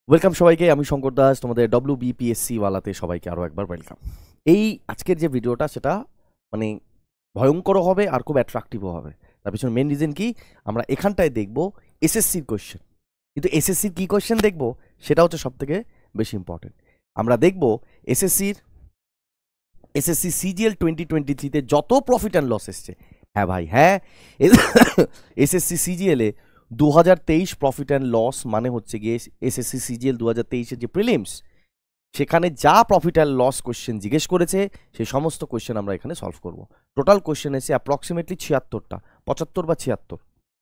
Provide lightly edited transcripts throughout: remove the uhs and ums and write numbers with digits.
Welcome সবাইকে, আমি শঙ্কর দাস, তোমাদের WBPSC ওয়ালাতে সবাইকে আরও একবার ওয়েলকাম। এই আজকের যে ভিডিওটা সেটা মানে ভয়ঙ্কর হবে আর খুব অ্যাট্রাকটিভও হবে। তার পিছনে মেন রিজন কি, আমরা এখানটায় দেখব এসএসসির কোয়েশ্চেন। কিন্তু এসএসসির কী কোয়েশ্চেন দেখব সেটা হচ্ছে সবথেকে বেশি ইম্পর্টেন্ট। আমরা দেখব এসএসসি সিজিএল 2023-তে যত প্রফিট অ্যান্ড লস এসছে। হ্যাঁ ভাই, হ্যাঁ, এসএসসি সিজিএলে 2023 প্রফিট অ্যান্ড লস মানে হচ্ছে গিয়ে এসএসসি সিজিএল 2023-এর যে প্রিলিমস, সেখানে যা প্রফিট অ্যান্ড লস কোয়েশ্চেন জিজ্ঞেস করেছে সেই সমস্ত কোয়েশ্চেন আমরা এখানে সলভ করব। টোটাল কোয়েশ্চেন এসে অ্যাপ্রক্সিমেটলি 76টা, 75 বা 76,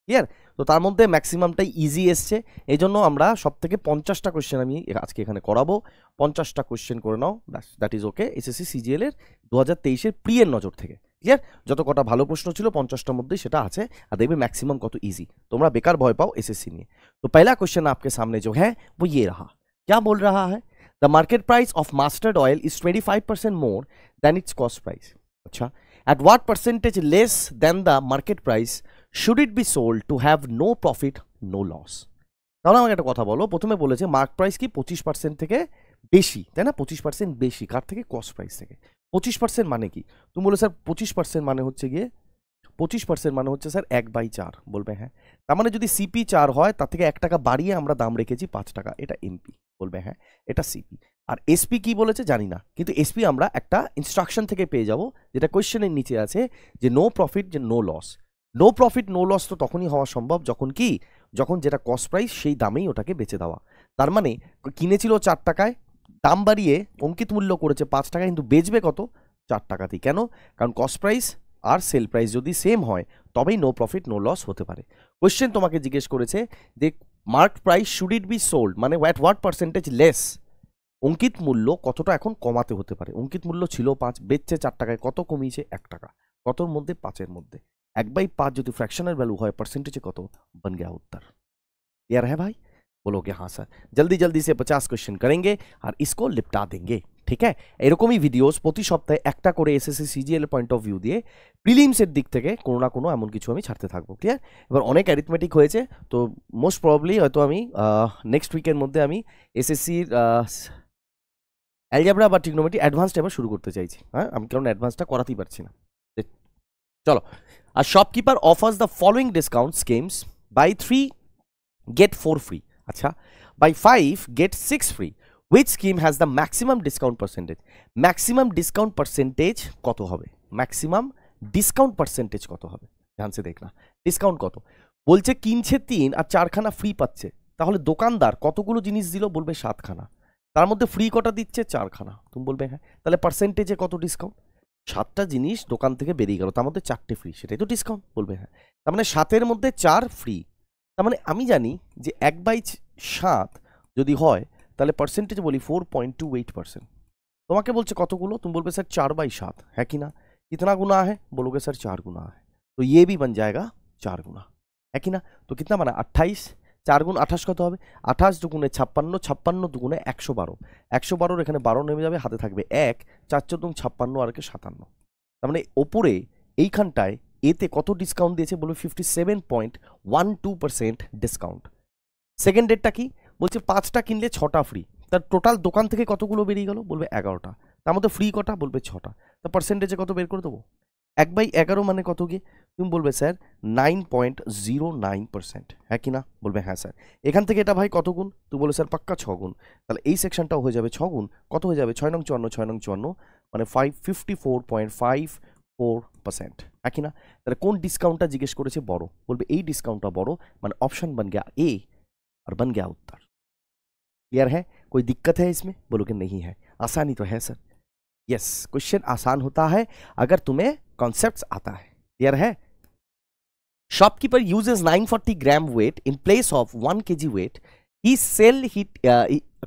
ক্লিয়ার? তো তার মধ্যে ম্যাক্সিমামটাই ইজি এসছে, এই জন্য আমরা সব থেকে 50টা কোয়েশ্চেন আমি আজকে এখানে করাবো। 50টা কোয়েশ্চেন করে নাও, ব্যাস, দ্যাট ইজ ওকে। এসএসসি সিজিএলের 2023-এর প্রিয়ের নজর থেকে, ক্লিয়ার? যত কটা ভালো প্রশ্ন ছিল 50টার মধ্যেই সেটা আছে, আর দেখবে ম্যাক্সিমাম কত ইজি। তোমরা বেকার ভয় পাও এসএসসি নিয়ে। তো पहला क्वेश्चन आपके सामने जो है वो ये रहा। क्या बोल रहा है? The market price of mustard oil is 25% more than its cost price. अच्छा, at what percentage less than the market price should it be sold to have no profit, no loss? তাহলে আমাকে একটা কথা বলো, প্রথমে বলেছে মার্ক প্রাইস কি 25% থেকে বেশি, তাই না? 25% বেশি কার থেকে? কস্ট প্রাইস থেকে। 25% মানে কি? তুমি বলে স্যার 25% মানে হচ্ছে গিয়ে 25% মানে হচ্ছে স্যার 1/4। বলবে হ্যাঁ। তার মানে যদি সিপি 4 হয় তার থেকে 1 টাকা বাড়িয়ে আমরা দাম রেখেছি 5 টাকা, এটা এমপি। বলবে হ্যাঁ, এটা সিপি। আর এসপি কি বলেছে জানি না, কিন্তু এসপি আমরা একটা ইনস্ট্রাকশন থেকে পেয়ে যাব, যেটা কোয়েশ্চেনের নিচে আছে, যে নো প্রফিট, যে no loss. No profit no loss তো তখনই হওয়া সম্ভব যখন কি, যখন যেটা কস্ট প্রাইস সেই দামেই ওটাকে বেচে দেওয়া। তার মানে কিনেছিল 4 টাকায়, দাম বাড়িয়ে অঙ্কিত মূল্য করেছে 5 টাকায়, কিন্তু বেচবে কত? 4 টাকাতেই। কেন? কারণ কস্ট প্রাইস আর সেল প্রাইস যদি সেম হয় তবেই নো প্রফিট নো লস হতে পারে। কোয়েশ্চেন তোমাকে জিজ্ঞেস করেছে যে mark price should it be sold, মানে অ্যাট হোয়াট পার্সেন্টেজ লেস, অঙ্কিত মূল্য কতটা এখন কমাতে হতে পারে। অঙ্কিত মূল্য ছিল 5, বেচছে 4 টাকায়, কত কমিয়েছে? 1 টাকা। কতর মধ্যে? 5-এর মধ্যে। 1/5 যদি ফ্র্যাকশনাল ভ্যালু হয়, পার্সেন্টেজে কত? बन गया उत्तर। क्लियर है भाई? बोलोगे हाँ सर। जल्दी जल्दी से 50 क्वेश्चन करेंगे और इसको निपटा देंगे, ঠিক আছে? এরকমই ভিডিওস প্রতি সপ্তাহে একটা করে SSC CGL point of view দিয়ে প্রিলিমসের দিক থেকে কোনো না কোনো এমন কিছু আমি ছাড়তে থাকবো, ক্লিয়ার? এবার অনেক অ্যারিথমেটিক হয়েছে, তো মোস্ট প্রবাবলি হয়তো আমি নেক্সট উইকের মধ্যে আমি এসএসসির অ্যালজেব্রা বা ট্রিগনোমেট্রি অ্যাডভান্সটা এবার শুরু করতে চাইছি। হ্যাঁ, আমি কারণ অ্যাডভান্সটা করাতেই পারছি না। চলো। আর shopkeeper offers the following discount schemes: buy 3 get 4 free, আচ্ছা, by 5 get 6 free. Which scheme has the maximum discount percentage? Maximum discount percentage কত হবে? Maximum discount percentage কত হবে? ধ্যান সে দেখনা, ডিসকাউন্ট কত বলছে। কিনছে 3 আর 4 খানা ফ্রি পাচ্ছে, তাহলে দোকানদার কতগুলো জিনিস দিল? বলবে 7 খানা। তার মধ্যে ফ্রি কটা দিচ্ছে? 4 খানা। তুমি বলবে হ্যাঁ, তাহলে পার্সেন্টেজে কত ডিসকাউন্ট? 7টা জিনিস দোকান থেকে বেরিয়ে গেল, তার মধ্যে 4টে ফ্রি, সেটাই তো ডিসকাউন্ট। বলবে হ্যাঁ, তার মানে 7-এর মধ্যে 4 ফ্রি। তার মানে আমি জানি যে 1/7 যদি হয় তাহলে পার্সেন্টেজ বলি 4.28%। তোমাকে বলছে কতগুলো? তুমি বলবে স্যার 4/7, है कि ना? कितना गुना है? बोलोगे सर 4 गुना है, तो ये भी बन जाएगा 4 गुना, है कि ना? तो कितना बना? 28। 4 গুণ 28 কত হবে? 28 দুগুণে 56, 56 দুগুণে 112। 112 এখানে 12 নেমে যাবে, হাতে থাকবে 1, 4×4 56 আর 57। তার মানে ওপরে এইখানটায় এতে কত ডিসকাউন্ট দিয়েছে? বলবে 57.12% ডিসকাউন্ট। সেকেন্ড ডেটটা কি বলছে? 5টা কিনলে 6টা ফ্রি। তার টোটাল দোকান থেকে কতগুলো বেরিয়ে গেল? বলবে 11টা। তার মধ্যে ফ্রি কটা? বলবে 6টা। তা পার্সেন্টেজে কত বের করে দেবো? 1/11 মানে কত গিয়ে? তুমি বলবে স্যার 9.09%, হ্যাঁ কি না? বলবে হ্যাঁ স্যার। এখান থেকে এটা ভাই কত গুণ? তুমি বলে স্যার পাক্কা 6 গুণ। তাহলে এই সেকশনটাও হয়ে যাবে 6 গুণ। কত হয়ে যাবে? 6 নং 54, 6 নং 54 মানে 54.54%, है कि ना? তাহলে কোন ডিসকাউন্টটা জিজ্ঞেস করেছে? বড়। বলবে এই ডিসকাউন্টটা বড়, মানে অপশন बन गया ए और बन गया उत्तर। क्लियर है? कोई दिक्कत है इसमें? बोलोगे नहीं है, आसानी तो है सर। यस, क्वेश्चन आसान होता है अगर तुम्हें कॉन्सेप्ट्स आता है। क्लियर है? Shopkeeper uses 940 gram weight in place of 1 kg weight. He sell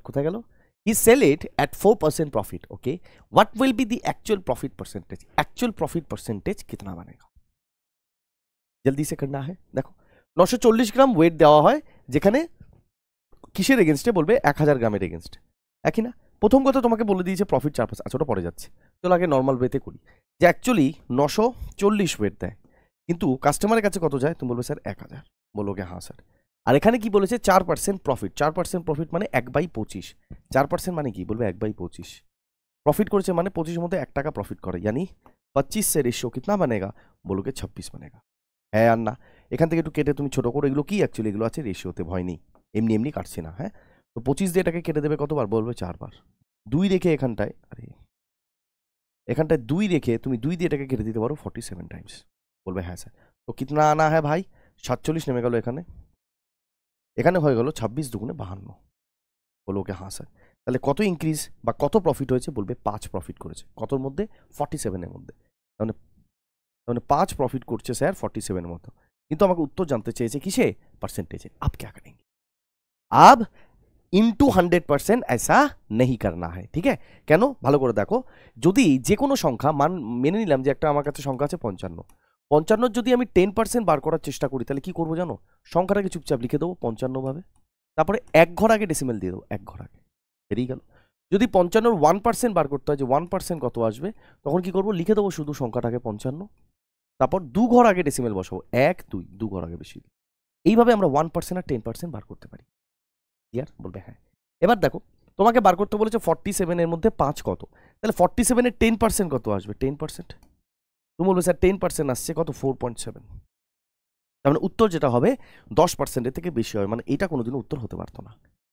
কোথায় গেল? He sell it at 4% profit. Okay, what will be the actual profit percentage? Actual profit percentage कितना बनेगा? जल्दी से करना है। देखो 940 গ্রাম ওয়েট দেওয়া হয়, যেখানে কিসের এগেনস্টে? বলবে 1000 গ্রামের এগেনস্টে, একই না? প্রথম কথা তোমাকে বলে দিয়েছে প্রফিট 4%। আচ্ছা, ওটা পরে যাচ্ছে, চলো আগে নর্মাল ওয়েতে করি। যে অ্যাকচুয়ালি 940 ওয়েট দেয়, কিন্তু কাস্টমারের কাছে কত যায়? তুমি বলবে স্যার 1000। বলোগে হ্যাঁ স্যার। আর এখানে কি বলেছে 4% প্রফিট। 4% প্রফিট মানে 1/25। 4% মানে কি বলবে 1/25 प्रॉफिट করেছে মানে 25 মধ্যে 1 টাকা প্রফিট করে, यानी 25 से रेशियो कितना बनेगा बोलोगे 26 बनेगा। হ্যাঁ আর না, এখান থেকে একটু কেটে তুমি ছোট করো, এগুলো কি অ্যাকচুয়ালি এগুলো আছে রেশিওতে, ভয় নেই, এমনি এমনি কাটছি না। হ্যাঁ, তো 25 দিয়ে এটাকে কেটে দেবে কতবার বলবে 4 বার। 2 রেখে এখানটায়, আরে এখানটায় 2 রেখে তুমি 2 দিয়ে এটাকে কেটে দিতে পারো 47 টাইমস, বলবে হ্যাঁ স্যার। তো কিতনা আনা है ভাই 47 নেমে গেল এখানে, এখানে হয়ে গেল 26 দুগুণে 52, বলোগে হ্যাঁ স্যার। তাহলে কত ইনক্রিজ বা কত প্রফিট হয়েছে বলবে 5 প্রফিট করেছে, কতর মধ্যে 47 এর মধ্যে, মানে মানে 5 प्रॉफिट করছে স্যার 47 এর মতো। কিন্তু আমাকে উত্তর জানতে চেয়েছে কিসে, পার্সেন্টেজে। अब क्या करेंगे, अब ইনটু 100% ऐसा नहीं करना है, ঠিক है। কেন ভালো করে দেখো, যদি যে কোনো সংখ্যা মান মেনে নিলাম যে একটা আমার কাছে সংখ্যা আছে 55, 55 যদি আমি 10% বার করার চেষ্টা করি তাহলে কি করবো জানো, সংখ্যাটাকে চুপচাপ লিখে দেবো 55 ভাবে, তারপরে এক ঘর আগে ডেসিমেল দিয়ে দেবো, এক ঘর আগে, বেরিয়ে গেল। যদি 55 1% বার করতে হয় যে 1% কত আসবে, তখন কি করবো, লিখে দেবো শুধু সংখ্যাটাকে 55, তারপর 2 ঘর আগে ডেসিমেল বসাবো, 1 2 2 ঘর আগে বেশি। এইভাবে আমরা 1% আর 10% বার করতে পারি। ক্লিয়ার, বলবে হ্যাঁ। এবার দেখো তোমাকে বার করতে বলেছে 47 এর মধ্যে 5 কত, তাহলে 47 এর 10% কত আসবে, 10%। তুমি বলবে স্যার 10% আসছে কত 4.7, তার মানে উত্তর যেটা হবে 10% থেকে বেশি হবে, মানে এটা কোনোদিনও উত্তর হতে পারতো না।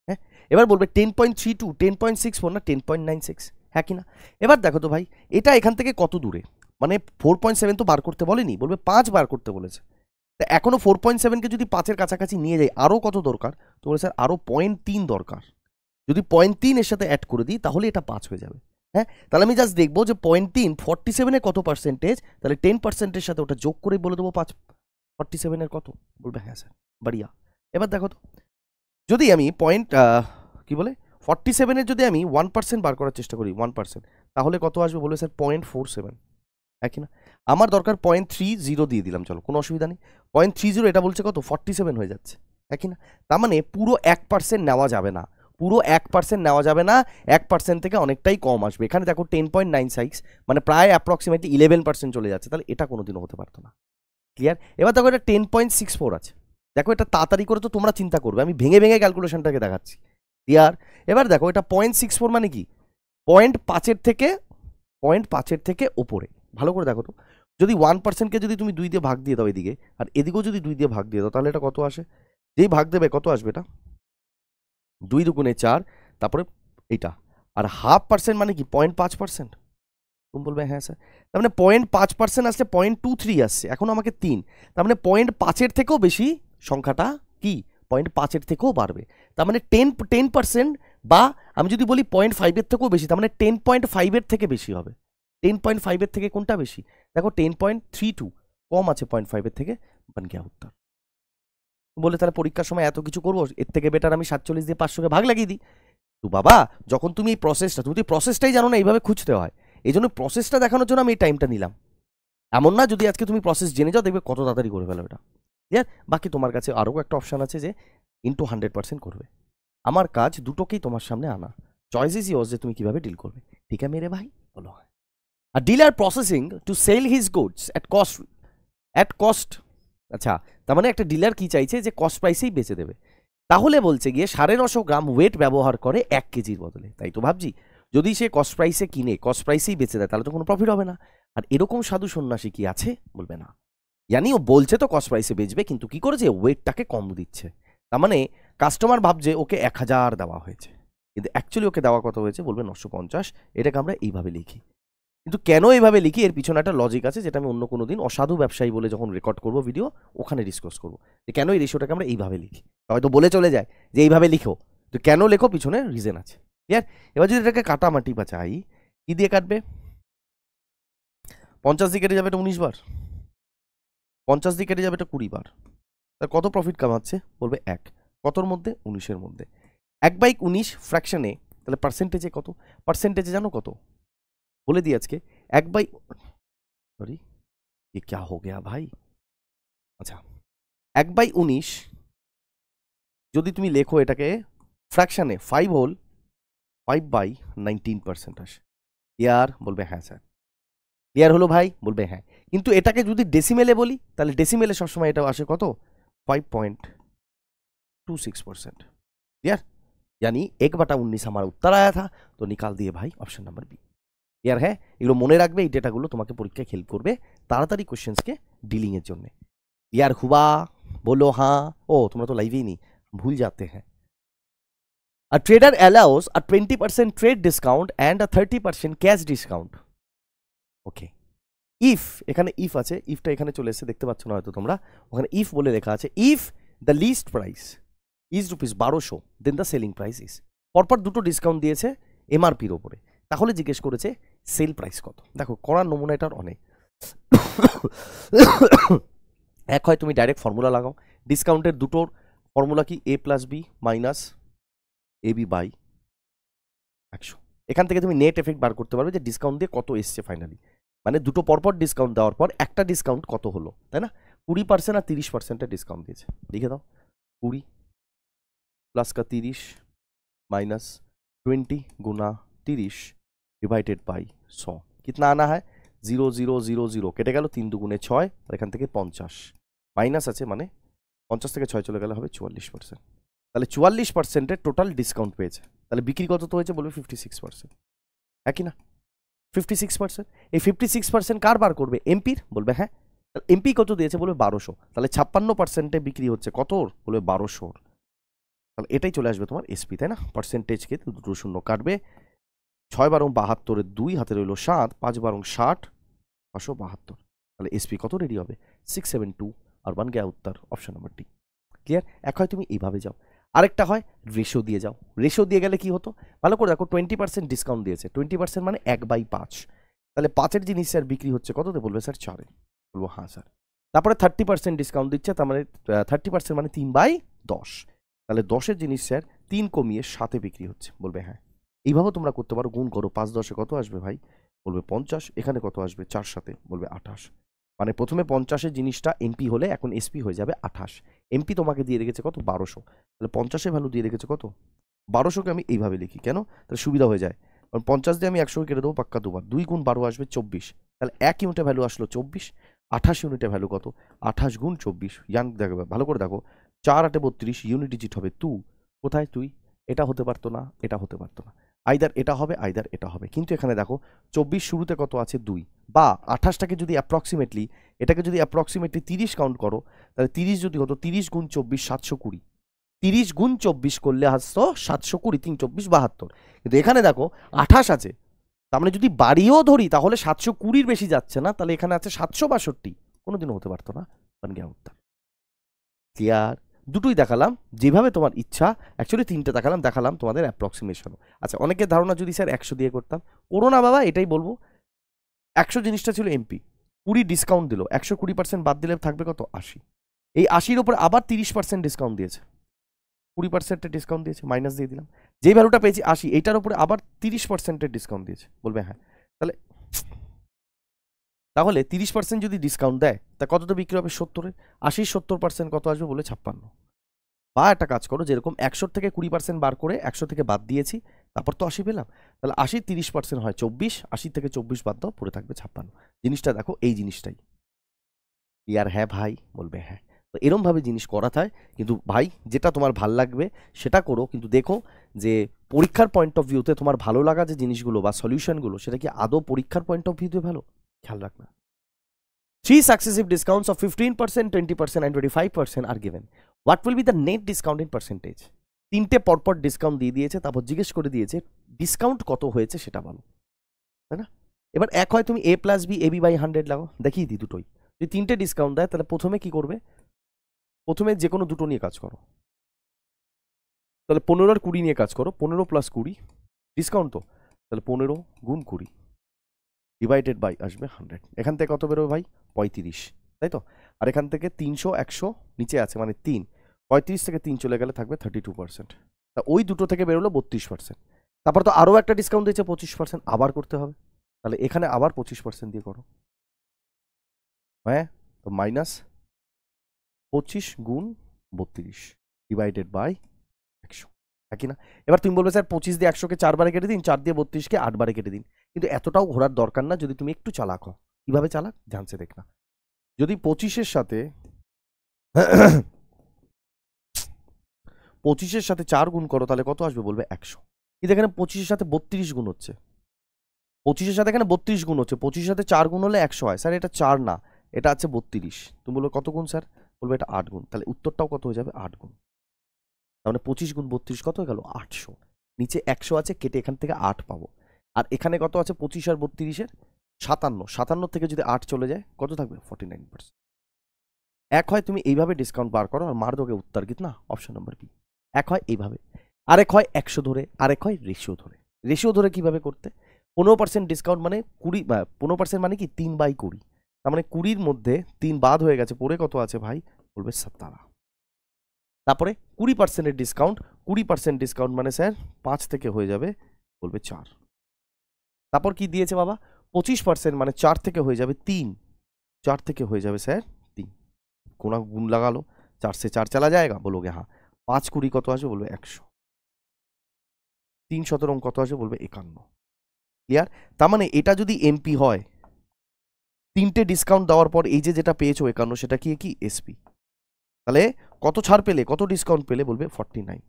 হ্যাঁ, এবার বলবে 10.32 10.64 না 10.96, হ্যাঁ কি না। এবার দেখো তো ভাই এটা এখান থেকে কত দূরে, মানে 4.7 তো বার করতে বলেনি, বলবে 5 বার করতে বলেছে। তা এখনো 4.7কে যদি 5-এর কাছাকাছি নিয়ে যাই, আরও কত দরকার, তো বলে স্যার আরও 0.3 দরকার। যদি 0.3 এর সাথে অ্যাড করে দিই তাহলে এটা 5 হয়ে যাবে। হ্যাঁ, তাহলে আমি জাস্ট দেখবো যে 0.3 47 এর কত পার্সেন্টেজ, তাহলে 10%-এর সাথে ওটা যোগ করে বলে দেবো 5 47 এর কত, বলবে হ্যাঁ স্যার, বাড়িয়া। এবার দেখো তো যদি আমি কি বলে 47 এর যদি আমি 1% বার করার চেষ্টা করি 1%, তাহলে কত আসবে বলবে স্যার 0.47, একই না। আমার দরকার 0.30 দিয়ে দিলাম, চলো কোনো অসুবিধা নেই। 0.30 এটা বলছে কত 47 হয়ে যাচ্ছে, একই না। তার মানে পুরো 1% নেওয়া যাবে না, পুরো 1% নেওয়া যাবে না, 1% থেকে অনেকটাই কম আসবে। এখানে দেখো 10.96, মানে প্রায় অ্যাপ্রক্সিমেটলি 11% চলে যাচ্ছে, তাহলে এটা কোনোদিনও হতে পারতো না। ক্লিয়ার। এবার দেখো এটা 10.64 আছে, দেখো এটা তাড়াতাড়ি করে তো তোমরা চিন্তা করবে, আমি ভেঙে ভেঙে ক্যালকুলেশনটাকে দেখাচ্ছি। ক্লিয়ার। এবার দেখো এটা 0.64 মানে কি, 0.5-এর থেকে ওপরে। ভালো করে দেখো তো, যদি 1%কে যদি তুমি 2 দিয়ে ভাগ দিয়ে দাও এদিকে, আর এদিকেও যদি 2 দিয়ে ভাগ দিয়ে দাও, তাহলে এটা কত আসে, যেই ভাগ দেবে কত আসবে, এটা 2 দুগুণে 4, তারপরে এইটা, আর 0.5% মানে কি 0.5%। তুমি বলবে হ্যাঁ স্যার, তার মানে 0.5% আসছে 0.23 আসছে, এখন আমাকে 3, তার মানে 0.5-এর থেকেও বেশি সংখ্যাটা কি 0.5-এর থেকেও বাড়বে, তার মানে 10%, বা আমি যদি বলি 0.5-এর থেকেও বেশি, তার মানে 10.5-এর থেকে বেশি হবে। 10.5-এর থেকে কোনটা বেশি, দেখো 10.32 কম আছে 0.5-এর থেকে, বান গিয়া উত্তর। বলে তাহলে পরীক্ষার সময় এত কিছু করবো, এর থেকে বেটার আমি 47 দিয়ে 500-কে ভাগ লাগিয়ে দিই। তো বাবা যখন তুমি এই প্রসেসটা, তুমি তো প্রসেসটাই জানো না এইভাবে খুঁজতে হয়, এই জন্য প্রসেসটা দেখানোর জন্য আমি এই টাইমটা নিলাম। এমন না যদি আজকে তুমি প্রসেস জেনে যাও দেখবে কত তাড়াতাড়ি করে ফেলো এটা। ক্লিয়ার। বাকি তোমার কাছে আরও একটা অপশান আছে যে ইনটু 100% করবে। আমার কাজ দুটোকেই তোমার সামনে আনা, চয়েস ইজ ইয়োর্স যে তুমি কিভাবে ডিল করবে। ঠিক আছে মেরে ভাই, বলো। আর dealer processing to sell his goods at cost. আচ্ছা, তার মানে একটা ডিলার কি চাইছে যে কস্ট প্রাইসেই বেচে দেবে, তাহলে বলছে গিয়ে 950 গ্রাম ওয়েট ব্যবহার করে 1 কেজির বদলে। তাই তো ভাবছি যদি সে কস্ট প্রাইসে কিনে কস্ট প্রাইসেই বেচে দেয় তাহলে তো কোনো প্রফিট হবে না। আর এরকম সাধু সন্ন্যাসী কি আছে, বলবে না। জানি ও বলছে তো কস্ট প্রাইসে বেচবে, কিন্তু কি করেছে ওয়েটটাকে কম দিচ্ছে, তার মানে কাস্টমার ভাবছে ওকে 1000 দেওয়া হয়েছে, কিন্তু অ্যাকচুয়ালি ওকে দেওয়া কত হয়েছে, বলবে 950। এটাকে আমরা এইভাবে লিখি, কিন্তু কেন এইভাবে লিখি এর পিছনে একটা লজিক আছে, যেটা আমি অন্য কোনো দিন অসাধু ব্যবসায়ী বলে যখন রেকর্ড করবো ভিডিও ওখানে ডিসকাস করবো, যে কেন এই রেশিওটাকে আমরা এইভাবে লিখি। হয়তো বলে চলে যায় যে এইভাবে লিখো, তো কেন লেখো পিছনে রিজন আছে। ক্লিয়ার। এবার যদি এটাকে কাটামাটি বা চাই, কি দিয়ে কাটবে, 50 দিয়ে কেটে যাবে এটা 19 বার, 50 দিয়ে কেটে যাবে এটা 20 বার, তার কত প্রফিট কামাচ্ছে, বলবে 1, কতর মধ্যে 19-এর মধ্যে। 1/19 ফ্র্যাকশনে, তাহলে পার্সেন্টেজে কত, পার্সেন্টেজে জানো কত বলে দিই আজকে, 1/, সরি ये क्या हो गया भाई, আচ্ছা 1/19 যদি তুমি লেখো এটাকে ফ্র্যাকশনে 5 হোল 5/19% আসে। ক্লিয়ার, বলবে হ্যাঁ স্যার। ক্লিয়ার হলো ভাই, বলবে হ্যাঁ। কিন্তু এটাকে যদি ডেসিমেলে বলি তাহলে ডেসিমেলে সবসময় এটা আসে কত 5. 26%। क्लियर? यानी 1/19 हमारा उत्तर आया था, तो निकाल दिए भाई ऑप्शन नंबर बी। ক্লিয়ার? হ্যাঁ, এগুলো মনে রাখবে, এই ডেটাগুলো তোমাকে পরীক্ষায় হেল্প করবে তাড়াতাড়ি কোশ্চেন্সকে ডিলিং এর জন্য। ক্লিয়ার হুয়া? বলো হ্যাঁ। ও তোমরা তো লাইভেই নেই, ভুল যাতে হ্যাঁ। A trader allows a 20% trade discount and a 30% cash discount. Okay, if, এখানে ইফ আছে, ইফটা এখানে চলে এসেছে, দেখতে পাচ্ছ না হয়তো তোমরা, ওখানে ইফ বলে লেখা আছে, if the list price is ₹1200 then the selling price is. পরপর দুটো ডিসকাউন্ট দিয়েছে এমআরপির ওপরে, তাহলে জিজ্ঞেস করেছে সেল প্রাইস কত। দেখো করার নমুনা এটার অনেক। এক হয় তুমি ডাইরেক্ট ফর্মুলা লাগাও, ডিসকাউন্টের দুটোর ফর্মুলা কি a plus B minus ab by 100। এখান থেকে তুমি নেট এফেক্ট বার করতে পারবে যে ডিসকাউন্ট দিয়ে কত এসছে ফাইনালি, মানে দুটো পরপর ডিসকাউন্ট দেওয়ার পর একটা ডিসকাউন্ট কত হলো, তাই না? 20% আর 30%-এর ডিসকাউন্ট দিয়েছে, লিখে দাও 20 प्लस का 30 माइनस 20 गुना 30 डिवाइडेड बाई 100। कितना आना है? 0000 কেটে গেল, 3 দুগুণে 6, আর এখান থেকে 50 মাইনাস আছে, মানে 50 থেকে 6 চলে গেলে হবে 44%। তাহলে 44%-এর টোটাল ডিসকাউন্ট পেয়েছে। তাহলে বিক্রি কত তো হয়েছে? বলবে 56%। হ্যাঁ কি না? 56%। এই 56% কার বার করবে? এমপির। বলবে হ্যাঁ। এমপি কত দিয়েছে? বলবে 1200। তাহলে 56%-এ বিক্রি হচ্ছে কত? বলবে 1200। তাহলে এটাই চলে আসবে তোমার এসপি, তাই না? পার্সেন্টেজকে দুটো শূন্য কাটবে, 6 বারং 72-এর 2 হাতে রইল 7, 5 বারং 60, 572। তাহলে এসপি কত রেডি হবে? 672। আর বান গয়া উত্তর অপশন নাম্বার ডি। ক্লিয়ার? এক হয় তুমি এইভাবে যাও, আরেকটা হয় রেশিও দিয়ে যাও। রেশিও দিয়ে গেলে কি হতো? ভালো করে দেখো, 20% ডিসকাউন্ট দিয়েছে, 20% মানে 1/5। তাহলে 5-এর জিনিস স্যার বিক্রি হচ্ছে কততে? বলবে স্যার 4-এ। বলবো হ্যাঁ স্যার। তারপরে 30% ডিসকাউন্ট দিচ্ছে, তার মানে 30% মানে 3/10। তাহলে 10-এর জিনিস স্যার 3 কমিয়ে 7-এ বিক্রি হচ্ছে। বলবে হ্যাঁ। এইভাবে তোমরা করতে পারো, গুণ করো, 5×10 কত আসবে ভাই? বলবে 50। এখানে কত আসবে 4×7? বলবে 28। মানে প্রথমে 50-এর জিনিসটা এমপি হলে এখন এসপি হয়ে যাবে 28। এমপি তোমাকে দিয়ে রেখেছে কত? 1200। তাহলে 50-এর ভ্যালু দিয়ে রেখেছে কত? 1200-কে আমি এইভাবে লিখি কেন? তাহলে সুবিধা হয়ে যায়, কারণ 50 দিয়ে আমি 100-কে কেটে দেবো পাক্কা দুবার। 2 গুণ 12 আসবে 24। তাহলে 1 ইউনিটের ভ্যালু আসলো 24। 28 ইউনিটের ভ্যালু কত? 28 গুণ 24। ইয়ান দেখো, ভালো করে দেখো, 4×8 32, ইউনিট ডিজিট হবে 2। কোথায় তুই? এটা হতে পারতো না, এটা হতে পারতো না, আইদার এটা হবে আইদার এটা হবে। কিন্তু এখানে দেখো 24 শুরুতে কত আছে? 2। বা 28টাকে যদি অ্যাপ্রক্সিমেটলি, এটাকে যদি অ্যাপ্রক্সিমেটলি 30 কাউন্ট করো, তাহলে 30 যদি হতো 30 গুণ 24 720। 30 গুণ 24 করলে আসতো 720, 3 24 72। কিন্তু এখানে দেখো 28 আছে, তার মানে যদি বাড়িয়েও ধরি তাহলে 720-র বেশি যাচ্ছে না, তাহলে এখানে আছে 762। কোনোদিনও হতে পারতো না, বান গয়া উত্তর। ক্লিয়ার? দুটোই দেখালাম যেভাবে তোমার ইচ্ছা, অ্যাকচুয়ালি 3টে দেখালাম তোমাদের অ্যাপ্রক্সিমেশনও। আচ্ছা, অনেকের ধারণা যদি স্যার 100 দিয়ে করতাম, করো না বাবা, এটাই বলবো। 100 জিনিসটা ছিল এমপি, 20 ডিসকাউন্ট দিল, 120% বাদ দিলে থাকবে কত? 80। এই 80-র উপর আবার 30% ডিসকাউন্ট দিয়েছে, 20%-এর ডিসকাউন্ট দিয়েছে, মাইনাস দিয়ে দিলাম। যেই ভ্যালুটা পেয়েছি 80, এইটার উপরে আবার 30%-এর ডিসকাউন্ট দিয়েছে। বলবে হ্যাঁ। তাহলে 30% যদি ডিসকাউন্ট দেয় তা কতটা বিক্রি হবে? 70-এ। 80 70% কত আসবে? বলে 56। বা একটা কাজ করো, যেরকম 100 থেকে 20% বার করে 100 থেকে বাদ দিয়েছি, তারপর তো 80 পেলাম। তাহলে 80 30% হয় 24, 80 থেকে 24 বাদ দাও, পড়ে থাকবে 56। জিনিসটা দেখো, এই জিনিসটাই। ইয়ার হ্যাঁ ভাই? বলবে হ্যাঁ। তো এরমভাবে জিনিস করা থাকে, কিন্তু ভাই যেটা তোমার ভাল লাগবে সেটা করো, কিন্তু দেখো যে পরীক্ষার পয়েন্ট অফ ভিউতে তোমার ভালো লাগা যে জিনিসগুলো বা সলিউশনগুলো, সেটা কি আদৌ পরীক্ষার পয়েন্ট অফ ভিউতে ভালো? খেয়াল রাখনা। 3 successive discounts of 15%, 20% and 25% are given. What will be the net discount in percentage? 3টে পরপর ডিসকাউন্ট দিয়ে দিয়েছে, তারপর জিজ্ঞেস করে দিয়েছে ডিসকাউন্ট কত হয়েছে সেটা বলো, তাই না? এবার এক হয় তুমি a plus B AB by 100 লাগাও, দেখিয়ে দিই দুটোই। যদি 3টে ডিসকাউন্ট দেয় তাহলে প্রথমে কি করবে? প্রথমে যে কোনো দুটো নিয়ে কাজ করো। তাহলে 15 আর 20 নিয়ে কাজ করো। 15 প্লাস 20 ডিসকাউন্ট তো, তাহলে 15 গুণ 20 ডিভাইডেড বাই আসবে 100। এখান থেকে কত বেরোবে ভাই? 35, তাই তো? আর এখান থেকে 300 100 নিচে আছে, মানে 3, 35 থেকে 3 চলে গেলে থাকবে 32%। তা ওই দুটো থেকে বেরোলো 32%। তারপর তো আরও একটা ডিসকাউন্ট দিয়েছে 25%, আবার করতে হবে। তাহলে এখানে আবার 25% দিয়ে করো। হ্যাঁ, তো মাইনাস 25 গুণ 32 ডিভাইডেড বাই 100, একই না? এবার তুমি বলবে স্যার 25 দিয়ে 100-কে 4 বারে কেটে দিন, 4 দিয়ে 32-কে 8 বারে কেটে দিন। কিন্তু এতটাও ঘোরার দরকার না, যদি তুমি একটু চালাক হও। কিভাবে চালাক জানছে দেখ না। যদি 25-এর সাথে 25-এর সাথে 4 গুণ করো তাহলে কত আসবে বলবে 100। কিন্তু এখানে 25-এর সাথে 32 গুণ হচ্ছে, 25-এর সাথে এখানে 32 গুণ হচ্ছে, 25-এর সাথে 4 গুণ হলে 100 হয়। স্যার এটা 4 না, এটা আছে 32। তুমি বলবে কত গুণ স্যার, বলবে এটা 8 গুণ। তাহলে উত্তরটাও কত হয়ে যাবে 8 গুণ। তার মানে 25 গুণ 32 কত হয়ে গেল 800। নিচে 100 আছে, কেটে এখান থেকে 8 পাবো। আর এখানে কত আছে 25 আর 32-এর 57, 57 থেকে যদি 8 চলে যায় কত থাকবে 49%। এক হয় তুমি এইভাবে ডিসকাউন্ট বার করো আর মার দোগে উত্তর কিতনা, অপশন নম্বর বি। এক হয় এইভাবে, আরেক হয় 100 ধরে, আরেক হয় রেশিও ধরে। রেশিও ধরে কিভাবে করতে, 15% ডিসকাউন্ট মানে 15% মানে কি 3/20, তার মানে 20-র মধ্যে 3 বাদ হয়ে গেছে, পরে কত আছে ভাই বলবে 17। তারপরে 20%-এর ডিসকাউন্ট, 20% ডিসকাউন্ট মানে স্যার 5 থেকে হয়ে যাবে বলবে 4। তারপর কি দিয়েছে বাবা 25% মানে 4 থেকে হয়ে যাবে 3, 4 থেকে হয়ে যাবে স্যার 3। কোনা গুণ লাগালো, 4 से 4 चला जाएगा, बोलोगे हाँ। 5 20 কত আসবে বলবে 100, 3 17 কত আসবে বলবে 51। ক্লিয়ার? তার মানে এটা যদি এমপি হয়, 3টে ডিসকাউন্ট দেওয়ার পর এই যে যেটা পেয়েছো 51, সেটা কি কি এসপি। তাহলে কত ছাড় পেলে, কত ডিসকাউন্ট পেলে বলবে 49।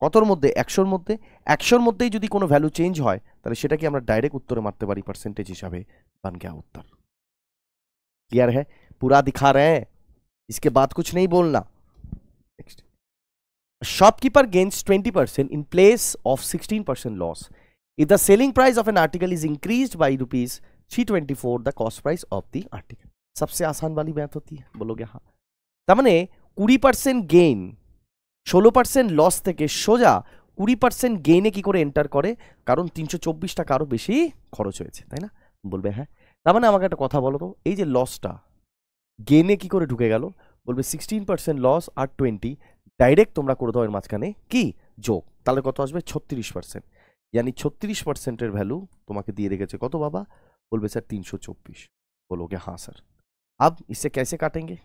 কতর মধ্যে 100-র মধ্যে, 100-র মধ্যেই যদি কোনো ভ্যালু চেঞ্জ হয় তাহলে সেটাকে আমরা ডাইরেক্ট উত্তরে মারতে পারি পার্সেন্টেজ হিসাবে, बन गया उत्तर। क्लियर है? पूरा दिखा रहे हैं, इसके बाद कुछ नहीं बोलना। Next, shopkeeper gains 20% in place of 16% loss if the selling price of an article is increased by rupees 324 the cost price of the article। सबसे आसान वाली बात होती है, बोलोगे हाँ। তার মানে 20% গেইন 16% লস থেকে সোজা 20% গেইনে কি করে এন্টার করে, কারণ 324 টাকা আরো বেশি খরচ হয়েছে, তাই না? বলবে হ্যাঁ। তার মানে আমাকে একটা কথা বলো তো, এই যে লসটা গেইনে কি করে ঢুকে গেল, বলবে 16% লস আর 20 ডাইরেক্ট তোমরা করে দাও এর মাঝখানে কি যোগ, তাহলে কত আসবে 36%। यानी 36%-এর ভ্যালু তোমাকে দিয়ে রেখেছে কত বাবা, বলবে স্যার 324। बोलोगे हाँ सर। अब इससे कैसे काटेंगे,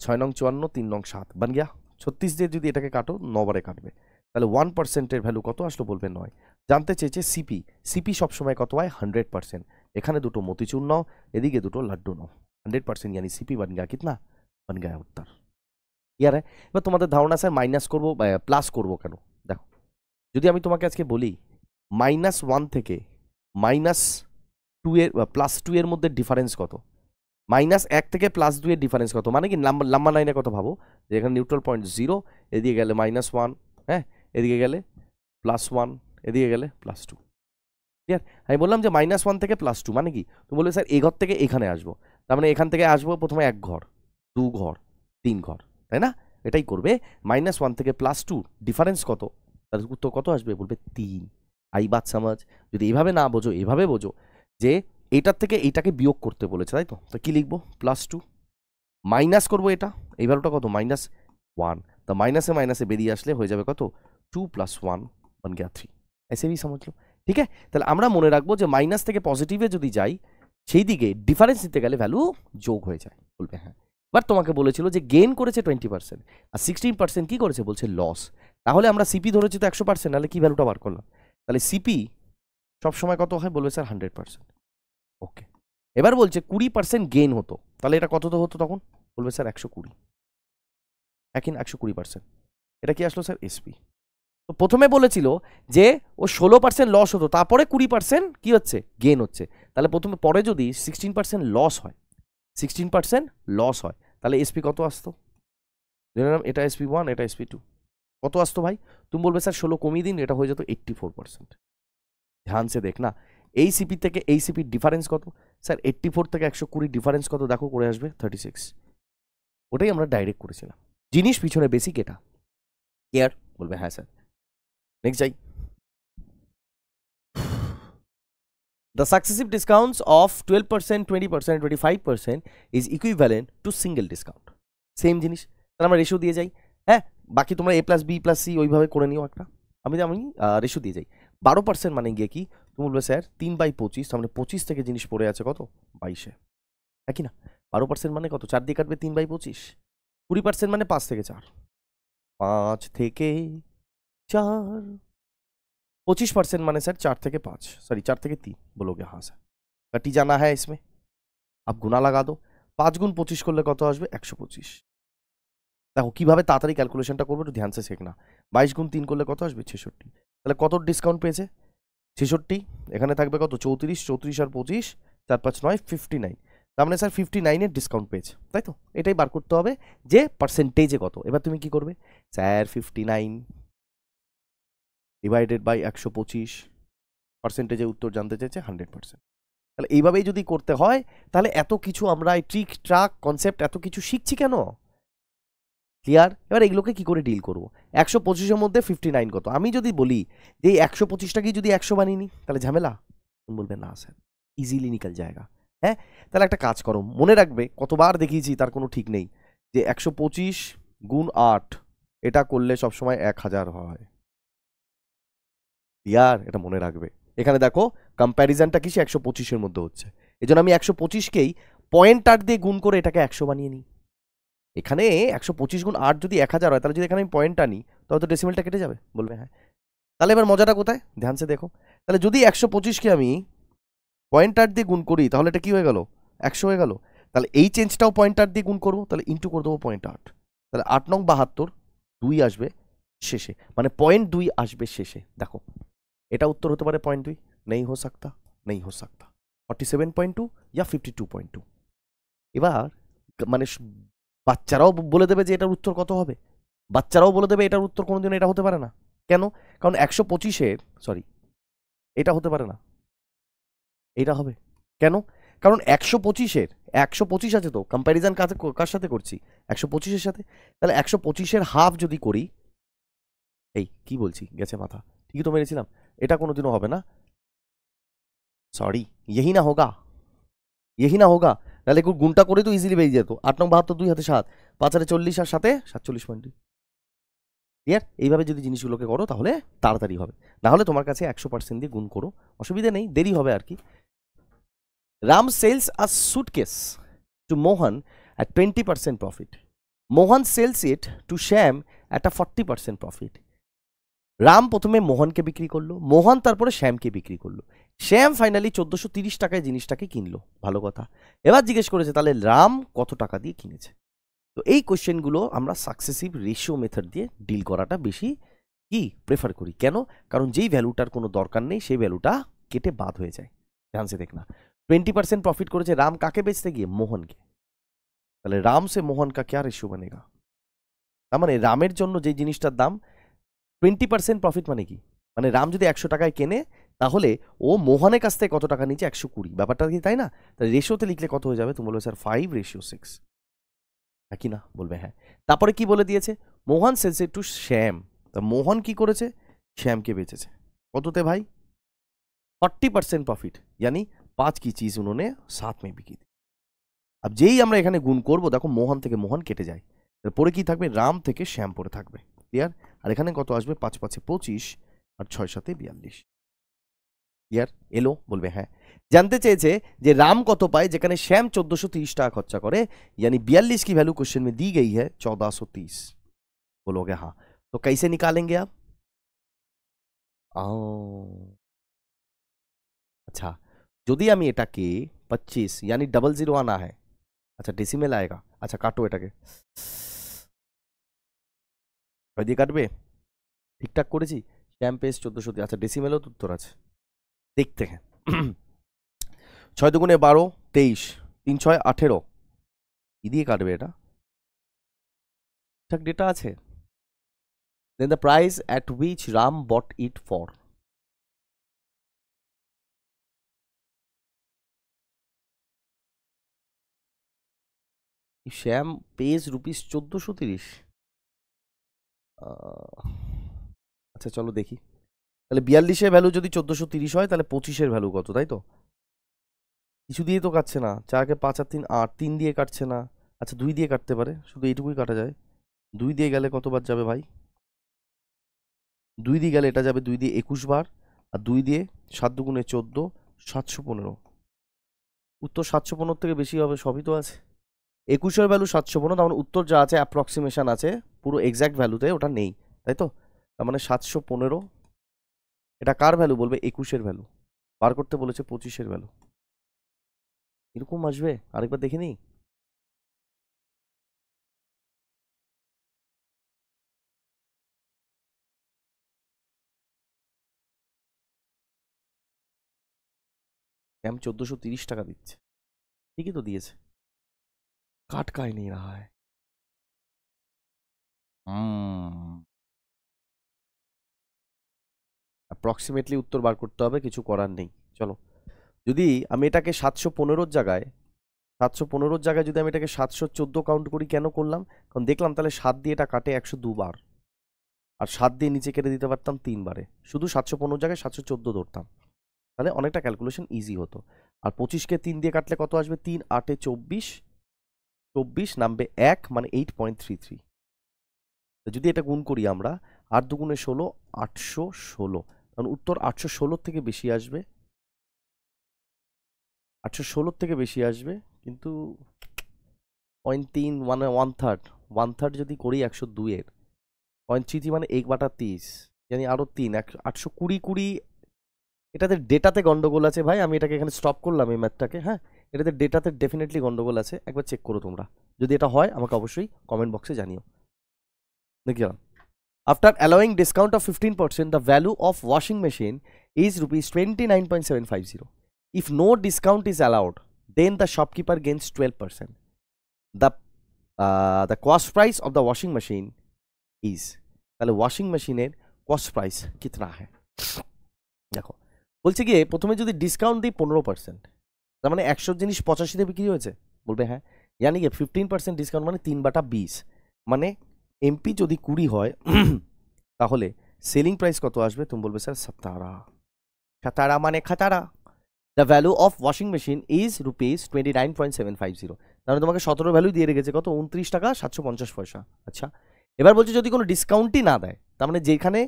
6 নং 54 3 নং 7 बन गया। 36 দিয়ে যদি এটাকে কাটো 9 বারে কাটবে, তাহলে 1%-এর ভ্যালু কত আসলো বলবে 9। জানতে চেয়েছে সিপি, সিপি সবসময় কত হয় 100%। এখানে দুটো মতিচুর নাও, এদিকে দুটো লাড্ডু নাও, 100% यानी सीपी बन गया कितना, बन गया उत्तर। ক্লিয়ার है? এবার তোমাদের ধারণা স্যার মাইনাস করবো প্লাস করবো কেন, দেখো যদি আমি তোমাকে আজকে বলি -1 থেকে -2 এর +2 এর মধ্যে ডিফারেন্স কত, -1 থেকে +2 এর ডিফারেন্স কত, মানে কি লম্বা লাইনের কথা ভাবো যে এখানে নিউট্রাল পয়েন্ট 0, এদিকে গেলে -1, হ্যাঁ এদিকে গেলে +1, এদিকে গেলে +2। ক্লিয়ার? আমি বললাম যে -1 থেকে +2 মানে কি, তুমি বলবে স্যার এই ঘর থেকে এখানে আসবো, তার মানে এখান থেকে আসবো প্রথমে 1 ঘর 2 ঘর 3 ঘর, তাই না? এটাই করবে। -1 থেকে +2 ডিফারেন্স কত, তার উত্তর কত আসবে বলবে 3। আই বাত সমাজ। যদি এইভাবে না বোঝো, এভাবে বোঝো যে এটার থেকে এইটাকে বিয়োগ করতে বলেছে, তাই তো? তো কি লিখবো +2 মাইনাস করবো এটা, এই ভ্যালুটা কত -1, তো মাইনাসে মাইনাসে বেরিয়ে আসলে হয়ে যাবে কত 2 + 1 बन गया 3। ऐसे भी समझ लो, ঠিক আছে? তাহলে আমরা মনে রাখবো যে মাইনাস থেকে পজিটিভে যদি যাই সেই দিকে ডিফারেন্স নিতে গেলে ভ্যালু যোগ হয়ে যায়, বলবে হ্যাঁ। বাট তোমাকে বলেছিল যে গেইন করেছে 20% আর 16% কি করেছে বলছে লস, তাহলে আমরা সিপি ধরেছি তো 100%, নাহলে কি ভ্যালুটা বার করলাম, তাহলে সিপি সবসময় কত হয় বলবে স্যার 100%। ওকে, এবার বলছে 20% গেইন হতো, তাহলে এটা কত হতো তখন, বলবে স্যার 120, এখন 120%। এটা কি আসলো স্যার এসপি। তো প্রথমে বলেছিল যে ও 16% লস হতো, তারপরে 20% কি হচ্ছে গেইন হচ্ছে, তাহলে প্রথমে পরে যদি 16% লস হয়, 16% লস হয়, তাহলে এসপি কত আসতো, ধরে নিলাম এটা SP1 এটা SP2, কত আসতো ভাই, তুমি বলবে স্যার 16 কমিয়ে দিন, এটা হয়ে যেত 84%। ধ্যান সে দেখ না, এই সিপি থেকে এই সিপির ডিফারেন্স কত, স্যার 84 থেকে 120 ডিফারেন্স কত, দেখো করে আসবে 36। ওটাই আমরা ডাইরেক্ট করেছিলাম, জিনিস পিছনে বেসিক এটা। ক্লিয়ার? বলবে হ্যাঁ স্যার। নেক্সট যাই, The successive discounts of 12%, 20%, 25% is equivalent to single discount। Same জিনিস, তাহলে আমরা রেশিও দিয়ে যাই। হ্যাঁ, বাকি তোমরা A+B+C ওইভাবে করে নিও একটা, আমি রেশিও দিয়ে যাই। 12% মানে গিয়ে কি, তুমি বলবে স্যার 3/25, তার মানে 25 থেকে জিনিস পড়ে আছে কত 22-এ, একই না? 12% মানে কত, 4 দিয়ে কাটবে 3/25, 20% মানে 5 থেকে 4, 5 থেকে 4, 25% माने सर 4 থেকে 5, सॉरी 4 থেকে 3, बोलोगे हाँ सर। कटी जाना है इसमें, अब गुना लगा दो, 5 गुण 25 করলে কত আসবে 125। দেখো কিভাবে তাড়াতাড়ি ক্যালকুলেশনটা করবো, একটু ধ্যান সে শেখনা। 22 × 3 করলে কত আসবে? 66। তাহলে কত ডিসকাউন্ট পেয়েছে? 66। এখানে থাকবে কত? 34, 34 আর 25, 4 5 9, 59। তার মানে স্যার 59-এর ডিসকাউন্ট পেয়েছে, তাই তো? এটাই বার করতে হবে যে পার্সেন্টেজে কত। এবার তুমি কি করবে? স্যার 59 ডিভাইডেড বাই 125, পার্সেন্টেজে উত্তর জানতে চেয়েছে 100%। তাহলে এইভাবেই যদি করতে হয়, তাহলে এত কিছু আমরা এই ট্রিক ট্রাক কনসেপ্ট এত কিছু শিখছি কেন? ক্লিয়ার? এবার এগুলোকে কি করে ডিল করবো? 125-এর মধ্যে 59 কত? আমি যদি বলি যে এই 125টাকেই যদি 100 বানিয়ে নিই, তাহলে ঝামেলা? তুমি বলবে না স্যার, ইজিলি নিকল জায়গা। হ্যাঁ, তাহলে একটা কাজ করো, মনে রাখবে কতবার দেখিয়েছি তার কোনো ঠিক নেই, যে 125 × 8 এটা করলে সবসময় 1000 হয়। ক্লিয়ার? এটা মনে রাখবে। এখানে দেখো কম্প্যারিজনটা কি 125-এর মধ্যে হচ্ছে, এই জন্য আমি 125কেই 0.8 দিয়ে গুণ করে এটাকে 100 বানিয়ে নিই। এখানে 125 × 8 যদি 1000 হয়, তাহলে যদি এখানে আমি পয়েন্টটা নিই, তাহলে তো ডেসিমেলটা কেটে যাবে। বলবে হ্যাঁ। তাহলে এবার মজাটা কোথায়? ধ্যান সে দেখো। তাহলে যদি 125কে আমি 0.8 দিয়ে গুণ করি, তাহলে এটা কি হয়ে গেল? 100 হয়ে গেল। তাহলে এই চেঞ্জটাও 0.8 দিয়ে গুণ করবো, তাহলে ইন্টু করে দেবো 0.8। তাহলে 8 নং 72, 2 আসবে শেষে, মানে 0.2 আসবে শেষে। দেখো এটা উত্তর হতে পারে 0.2, নেই হো সকতা, নেই হো সকতা। 47.2 या 52.2। এবার মানে বাচ্চারাও বলে দেবে যে এটার উত্তর কত হবে, বাচ্চারাও বলে দেবে এটার উত্তর কোনোদিন এটা হতে পারে না। কেন? কারণ 125-এর, সরি, এটা হতে পারে না, এটা হবে। কেন? কারণ 125-এর 125 আছে তো, কম্প্যারিজন কার সাথে করছি? 125-এর সাথে। তাহলে 125-এর হাফ যদি করি, এই কি বলছি, গেছে মাথা, ঠিকই তো মেরেছিলাম। এটা কোনোদিনও হবে না, সরি, यही না হোগা, यही না হোগা। তাহলে গুণটা করে তো ইজিলি বেরিয়ে যেত। 8 নং 72, 2 হাতে 7, 5 হাতে 40 আর 7-এ 47.2। ক্লিয়ার? এইভাবে যদি জিনিসগুলোকে করো তাহলে তাড়াতাড়ি হবে। না হলে তোমার কাছে 100% দিয়ে গুণ করো, অসুবিধা নেই, দেরি হবে আর কি। Ram sells a suitcase to Mohan at 20% profit. Mohan sells it to Shyam at a 40% profit. Ram প্রথমে মোহনকে বিক্রি করলো, মোহন তারপরে শ্যামকে বিক্রি করলো, শ্যাম ফাইনালি 1430 টাকায় জিনিসটাকে কিনলো। ভালো কথা। এবার জিজ্ঞেস করেছে তাহলে রাম কত টাকা দিয়ে কিনেছে। তো এই কোশ্চেনগুলো আমরা সাকসেসিভ রেশিও মেথড দিয়ে ডিল করাটা বেশি কি প্রেফার করি। কেন? কারণ যেই ভ্যালুটার কোনো দরকার নেই সেই ভ্যালুটা কেটে বাদ হয়ে যায়। ধ্যান সে দেখনা। 20% প্রফিট করেছে রাম কাকে বেচতে গিয়ে? মোহনকে। তাহলে রাম সে মোহন কা ক্যা রেশিও বনেগা? তার মানে রামের জন্য যে জিনিসটার দাম 20% প্রফিট মানে কি? মানে রাম যদি 100 টাকায় কেনে, তাহলে ও মোহনের কাছ থেকে কত টাকা নিচ্ছে? 120। ব্যাপারটা কি তাই না? তাহলে রেশিওতে লিখলে কত হয়ে যাবে? তুমি বলবে স্যার 5:6। হ্যাঁ কি না? বলবে হ্যাঁ। তারপরে কি বলে দিয়েছে? মোহন সেলস ইট টু শ্যাম। তা মোহন কি করেছে? श्याम के बेचेছে কততে ভাই? 40% প্রফিট, यानी 5 की चीज उन्होंने 7 में बिकी थी। अब যেই আমরা এখানে গুণ করব, দেখো মোহন থেকে মোহন কেটে যায়, পরে কি থাকবে? রাম থেকে শ্যাম পরে থাকবে। ক্লিয়ার? আর এখানে কত আসবে? 5 5 25 আর 6 7 42। ক্লিয়ার? এলো? বলবে হ্যাঁ। জানতে চেয়েছে যে রাম কত পায় যেখানে শ্যাম 1430 টাকা খরচা করে, यानी 42 की वैल्यू क्वेश्चन में दी गई है 1430। बोलोगे हाँ। तो कैसे निकालेंगे आप? अच्छा, যদি আমি এটাকে 25 यानी 00 आना है, अच्छा डेसिमल आएगा, अच्छा काटो এটাকে, কয় দিয়ে কাটবে? ঠিকঠাক করেছি? শ্যাম পেজ 1400, আচ্ছা ডেসিমেলও তো উত্তর আছে, দেখতে হ্যাঁ। 6 দুগুণে 12, 23, 3 6 18, কি দিয়ে কাটবে এটা? ঠিক ডেটা আছে। Then the price at which Ram bought it for. Shyam pays rupees 1430। আচ্ছা চলো দেখি, তাহলে 42-এর ভ্যালু যদি 1430 হয়, তাহলে 25-এর ভ্যালু কত, তাই তো? কিছু দিয়ে তো কাটছে না, 4 5 আর 3 8, 3 দিয়ে কাটছে না। আচ্ছা 2 দিয়ে কাটতে পারে, শুধু এইটুকুই কাটা যায়। 2 দিয়ে গেলে কতবার যাবে ভাই? 2 দিয়ে গেলে এটা যাবে 2 দিয়ে 21 বার, আর 2 দিয়ে 7 দুগুণে 14, 715। উত্তর 715 থেকে বেশি হবে, সবই তো আছে। 21-এর ভ্যালু 715, তার মানে উত্তর যা আছে অ্যাপ্রক্সিমেশন আছে, পুরো এক্স্যাক্ট ভ্যালুতে ওটা নেই, তাই তো? তার মানে 715, এটা কার ভ্যালু বলবে? 21-এর ভ্যালু। বার করতে বলেছে 25-এর ভ্যালু। এরকম আসবে, আরেকবার দেখে নিই। স্ক্যাম 1430 টাকা দিচ্ছে, ঠিকই তো দিয়েছে, কাট का ही नहीं रहा है। অ্যাপ্রক্সিমেটলি উত্তর বার করতে হবে, কিছু করার নেই। চলো, যদি আমি এটাকে 715 জায়গায় 715 জায়গায় যদি আমি এটাকে 714 কাউন্ট করি, কেন করলাম? কারণ দেখলাম তাহলে 7 দিয়ে এটা কাটে 102 বার, আর 7 দিয়ে নিচে কেটে দিতে পারতাম 3 বারে, শুধু 715 জায়গায় 714 ধরতাম, তাহলে অনেকটা ক্যালকুলেশন ইজি হতো। আর 25কে 3 দিয়ে কাটলে কত আসবে? 3 8 এ 24, 24 নামবে 1, মানে 8.33। যদি এটা গুণ করি আমরা, 8 দুগুণে 16, 816, কারণ উত্তর 816 থেকে বেশি আসবে, 816 থেকে বেশি আসবে, কিন্তু 0.3 মানে 1/3 যদি করি 102 এর 0.33 মানে 1/30, জানি আরো 3, 820 এটাতে ডেটাতে গন্ডগোল আছে ভাই, আমি এটাকে এখানে স্টপ করলাম এই ম্যাথটাকে। হ্যাঁ, এটাতে ডেটাতে ডেফিনেটলি গন্ডগোল আছে, একবার চেক করো তোমরা, যদি এটা হয় আমাকে অবশ্যই কমেন্ট বক্সে জানিও। দেখিলাম, after allowing discount of 15%, the value of washing machine is ₹29.750. If no discount is allowed, then the shopkeeper gains 12%. The cost price of the washing machine is, তাহলে ওয়াশিং মেশিনের কস্ট প্রাইস কিতনা है? দেখো বলছে গিয়ে প্রথমে যদি ডিসকাউন্ট দিই 15%, তার মানে 100 জিনিস 85-তে বিক্রি হয়েছে, বলবে হ্যাঁ, জানি কি 15% ডিসকাউন্ট মানে 3/20, মানে এমপি যদি 20 হয় তাহলে সেলিং প্রাইস কত আসবে? তুমি বলবে স্যার 17 মানে খাতারা। The value of washing machine is ₹29.750, তাহলে তোমাকে 17 ভ্যালু দিয়ে রেখেছে কত? 29 টাকা 750 পয়সা। আচ্ছা, এবার বলছে যদি কোনো ডিসকাউন্টই না দেয়, তার মানে যেখানে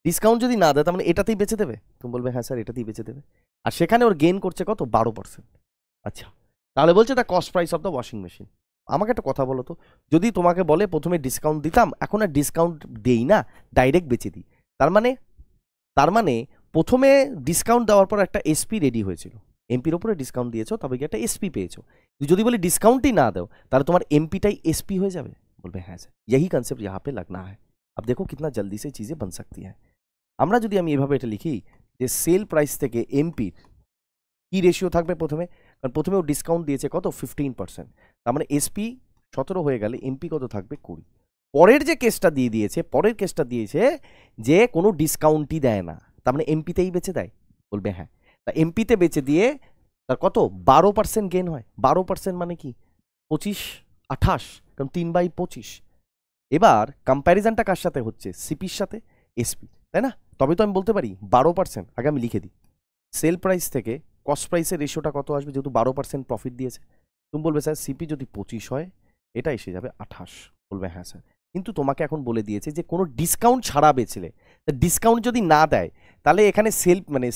ডিসকাউন্ট যদি না দেয় তার মানে এটাতেই বেচে দেবে, তুমি বলবে হ্যাঁ স্যার এটাতেই বেচে দেবে, আর সেখানে ওর গেইন করছে কত? 12%। আচ্ছা, তাহলে বলছে the cost price of the washing machine. আমাকে একটা কথা বলো তো, যদি তোমাকে বলে প্রথমে ডিসকাউন্ট দিতাম, এখন আর ডিসকাউন্ট দেই না, ডাইরেক্ট বেচে দিই, তার মানে প্রথমে ডিসকাউন্ট দেওয়ার পর একটা এসপি রেডি হয়েছিল, এমপির ওপরে ডিসকাউন্ট দিয়েছো, তবে কি একটা এসপি পেয়েছো। যদি বলি ডিসকাউন্টই না দাও, তাহলে তোমার এমপিটাই এসপি হয়ে যাবে, বলবে হ্যাঁ স্যার, यही কনসেপ্ট यहाँ पे लगना है। अब देखो कितना जल्दी से चीज़ें बन सकती हैं। আমরা যদি আমি এভাবে এটা লিখি যে সেল প্রাইস থেকে এমপির কি রেশিও থাকবে প্রথমে, কারণ প্রথমে ও ডিসকাউন্ট দিয়েছে কত? 15%, তার মানে এসপি 17 হয়ে গেলে এমপি কত থাকবে? 20। পরের যে কেসটা দিয়েছে যে কোনো ডিসকাউন্টই দেয় না, তার মানে এমপিতেই বেচে দেয়, বলবে হ্যাঁ। তা এমপিতে বেচে দিয়ে তার কত? 12% গেন হয়। 12% মানে কি? 25 28, কারণ 3/25। এবার কম্প্যারিজনটা কার সাথে হচ্ছে? সিপির সাথে, এসপি, তাই না? তবে তো আমি বলতে পারি 12%। আগে আমি লিখে দিই, সেল প্রাইস থেকে কস্ট প্রাইসের রেশিওটা কত আসবে, যেহেতু 12% প্রফিট দিয়েছে। তুমি বলবে স্যার সিপি যদি 25 হয়, এটা এসে যাবে 28, বলবে হ্যাঁ স্যার। কিন্তু তোমাকে এখন বলে দিয়েছে যে কোনো ডিসকাউন্ট ছাড়া বেচলে, ডিসকাউন্ট যদি না দেয় তাহলে এখানে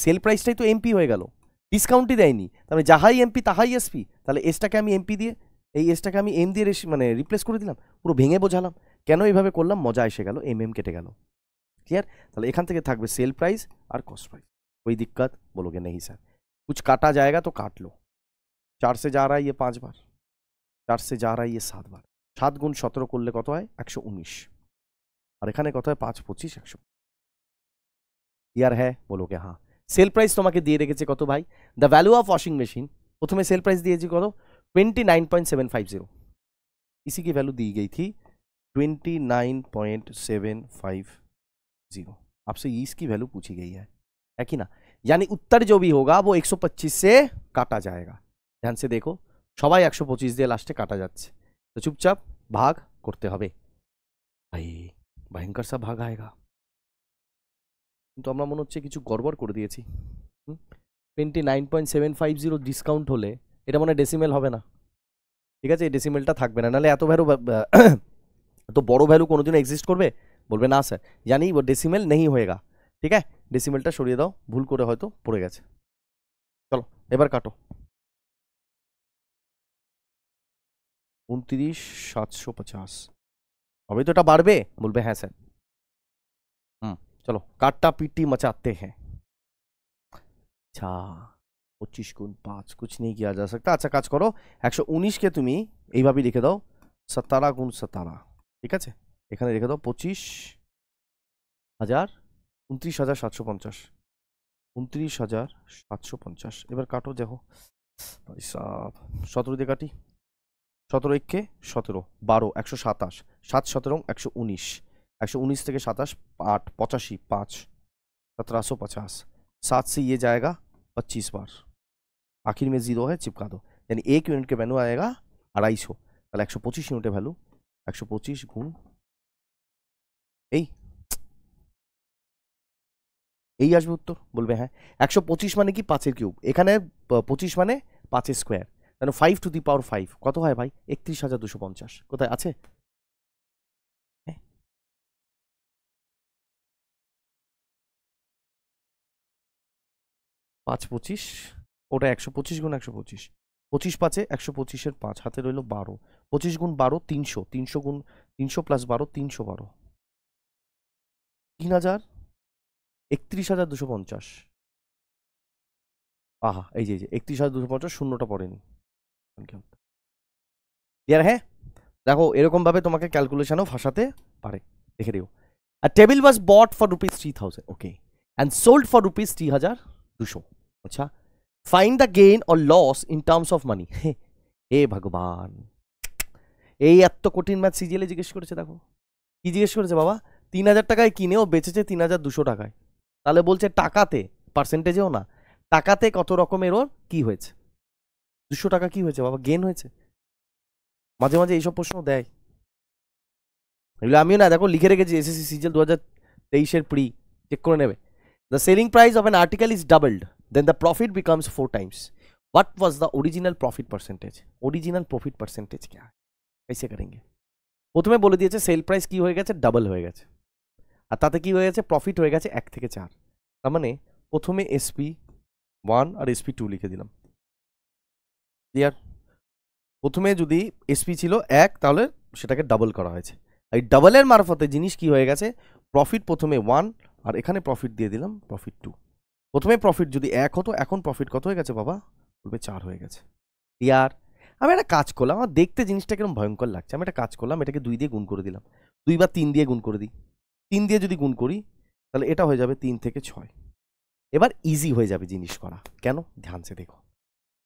সেল প্রাইসটাই তো এমপি হয়ে গেল, ডিসকাউন্টই দেয়নি, তাহলে যাহাই এমপি তাহাই এসপি, তাহলে এসটাকে আমি এমপি দিয়ে, এই এসটাকে আমি এম দিয়ে রিপ্লেস করে দিলাম, পুরো ভেঙে বোঝালাম। কেন এইভাবে করলাম? মজা এসে গেল, এম কেটে গেল। क्लियर? তাহলে এখান থেকে থাকবে সেল প্রাইস আর কস্ট প্রাইস। कोई दिक्कत? बोलोगे नहीं सर, कुछ काटा जाएगा तो काट लो। 4 से जा रहा है ये 5 बार, 4 से जा रहा है ये 7 बार, 7 গুণ 17 করলে কত হয়? 119, আর এখানে কত হয়? 5 25 100। ইয়ার হ্যাঁ? बोलोगे हाँ। সেল প্রাইস তোমাকে দিয়ে রেখেছে কত ভাই? The value of washing machine, প্রথমে সেল প্রাইস দিয়েছি কত? 29.750, इसी की वैल्यू दी गई थी 29.750। आपसे इसकी वैल्यू पूछी गई है कि ना? यानी उत्तर जो भी होगा वो 125 से काटा जाएगा। ध्यान से देखो, সবাই 125 দিয়ে লাস্টে কাটা যাচ্ছে, তো চুপচাপ ভাগ করতে হবে। ভাই ভয়ঙ্কর সা ভাগ আएगा, কিন্তু আমরা মনে হচ্ছে কিছু গড়বড় করে দিয়েছি। 29.750 ডিসকাউন্ট হলে এটা মনে ডেসিমেল হবে না, ঠিক আছে? এই ডেসিমেলটা থাকবে না, নাহলে এত तो বড় ভ্যালু কোনোদিনও এক্সিস্ট করবে? বলবে না স্যার, জানি वो डेसिमल नहीं होएगा। ঠিক আছে, ডেসিমেলটা সরিয়ে দাও, ভুল করে হয়তো পড়ে গেছে। চলো এবার কাটো। 29,750 হবে তো, এটা বাড়বে? বলবে হ্যাঁ স্যার। চলো কাটা পিটি मचाते हैं। अच्छा 25 গুণ 5 कुछ नहीं किया जा सकता। আচ্ছা কাজ করো, 119 কে তুমি এইভাবেই লিখে দাও 17 গুণ 17, ঠিক আছে? এখানে রেখে দাও 25,000 29,750। 29,750। এবার কাটো দেখো ভাই সাব, 17 দিয়ে কাটি, 17 একে 17, 12, 127, 7 17 119, 119 থেকে 27 8 85 5 1750, 7 से ये जाएगा 25 बार, आखिर में 0 है चिपका दो, यानी 1 यूनिट के वैल्यू आएगा 250, তাহলে 125 ইউনিটের ভ্যালু 125 গুণ এই আসবে উত্তর। বলবে হ্যাঁ 125 মানে কি 5 এর কিউব, এখানে 25 মানে 5 এর স্কোয়ার, তাহলে 5 টু দি পাওয়ার 5 কত হয় ভাই? 31,250। কোথায় আছে? 5 25, ওটা 125 গুণ 125, 25 5 125 এর 5, হাতে রইল 12, 25 গুণ 12 300, 300 গুণ 300 প্লাস 12 312, 3000, 31,250। আহা এই যে 31,250, শূন্যটা পড়েনি। ক্লিয়ার? হ্যাঁ দেখো এরকম ভাবে তোমাকে ক্যালকুলেশনও ফাঁসাতে পারে, দেখে দিও। A table was bought for rupees 3,000, okay, and sold for rupees 3,200. अच्छा, find the gain or loss in terms of money. হে ভগবান, এই এত কঠিন ম্যাথ সিজিএলে জিজ্ঞেস করেছে। দেখো কি জিজ্ঞেস করেছে বাবা, 3,000 টাকায় কিনেও বেচেছে 3,200 টাকায়, তাহলে বলছে টাকাতে, পার্সেন্টেজেও না, টাকাতে কত রকমের ওর কি হয়েছে, 200 টাকা কি হয়েছে বাবা, গেন হয়েছে। মাঝে মাঝে এইসব প্রশ্ন দেয়, এগুলো আমিও না দেখো লিখে রেখেছি, এসএসসি সিজিএল 2023 প্রি চেক করে নেবে। The selling price of an article is doubled, then the profit becomes 4 times, what was the original profit percentage? Original profit percentage क्या है, कैसे करेंगे? প্রথমে বলে দিয়েছে সেল প্রাইস কি হয়ে গেছে, ডাবল হয়ে গেছে, আর তাতে কি হয়ে গেছে, প্রফিট হয়ে গেছে 1 থেকে 4। তার মানে প্রথমে SP1 আর SP2 লিখে দিলাম। ক্লিয়ার? প্রথমে যদি SP ছিল 1 তাহলে সেটাকে ডাবল করা হয়েছে, এই ডাবলের মারফতে জিনিস কি হয়ে গেছে, প্রফিট প্রথমে 1 আর এখানে প্রফিট দিয়ে দিলাম প্রফিট 2। প্রথমে প্রফিট যদি 1 হতো, এখন প্রফিট কত হয়ে গেছে বাবা, বলবে 4 হয়ে গেছে। ক্লিয়ার? আমি একটা কাজ করলাম, আমার দেখতে জিনিসটা কিরকম ভয়ঙ্কর লাগছে, আমি একটা কাজ করলাম, এটাকে 2 দিয়ে গুণ করে দিলাম, 2 বা 3 দিয়ে গুণ করে দিই, 3 দিয়ে যদি গুণ করি তাহলে এটা হয়ে যাবে 3 থেকে 6। এবার ইজি হয়ে যাবে জিনিস করা, কেন ধ্যান সে দেখো।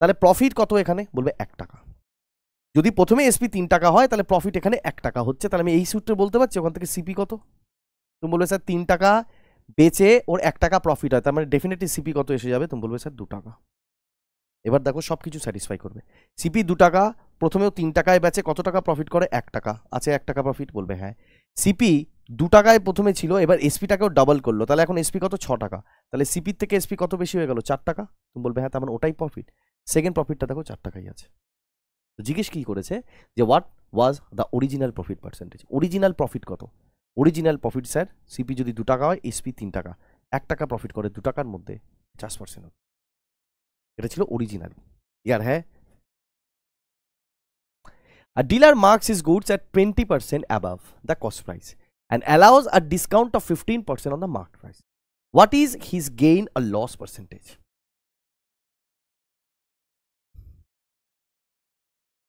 তাহলে প্রফিট কত এখানে, বলবে 1 টাকা। যদি প্রথমে SP 3 টাকা হয় তাহলে প্রফিট এখানে 1 টাকা হচ্ছে, তাহলে আমি এই সূত্রে বলতে পারছি ওখান থেকে সিপি কত। তুমি বলবে স্যার 3 টাকা বেচে ওর 1 টাকা প্রফিট হয়, তার মানে ডেফিনেটলি সিপি কত এসে যাবে, তুমি বলবে স্যার 2 টাকা। এবার দেখো সব কিছু স্যাটিসফাই করবে। সিপি 2 টাকা, প্রথমেও 3 টাকায় বেচে কত টাকা প্রফিট করে, 1 টাকা আছে, 1 টাকা প্রফিট, বলবে হ্যাঁ। সিপি 2 টাকায় প্রথমে ছিল, এবার এসপিটাকেও ডাবল করলো, তাহলে এখন এসপি কত, 6 টাকা, তাহলে সিপির থেকে এসপি কত বেশি হয়ে গেল, 4 টাকা। তুমি বলবে হ্যাঁ, তার মানে ওটাই প্রফিট। সেকেন্ড প্রফিটটা দেখো 4 টাকাই আছে। তো জিজ্ঞেস কি করেছে যে what was the original profit percentage, original profit কত। অরিজিনাল প্রফিট স্যার সিপি যদি 2 টাকা হয়, এসপি 3 টাকা, 1 টাকা প্রফিট করে 2 টাকার মধ্যে 50%, এটা ছিল অরিজিনাল। ইয়ার হ্যাঁ, a dealer marks his goods at 20% above the cost price and allows a discount of 15% on the market price. What is his gain or loss percentage?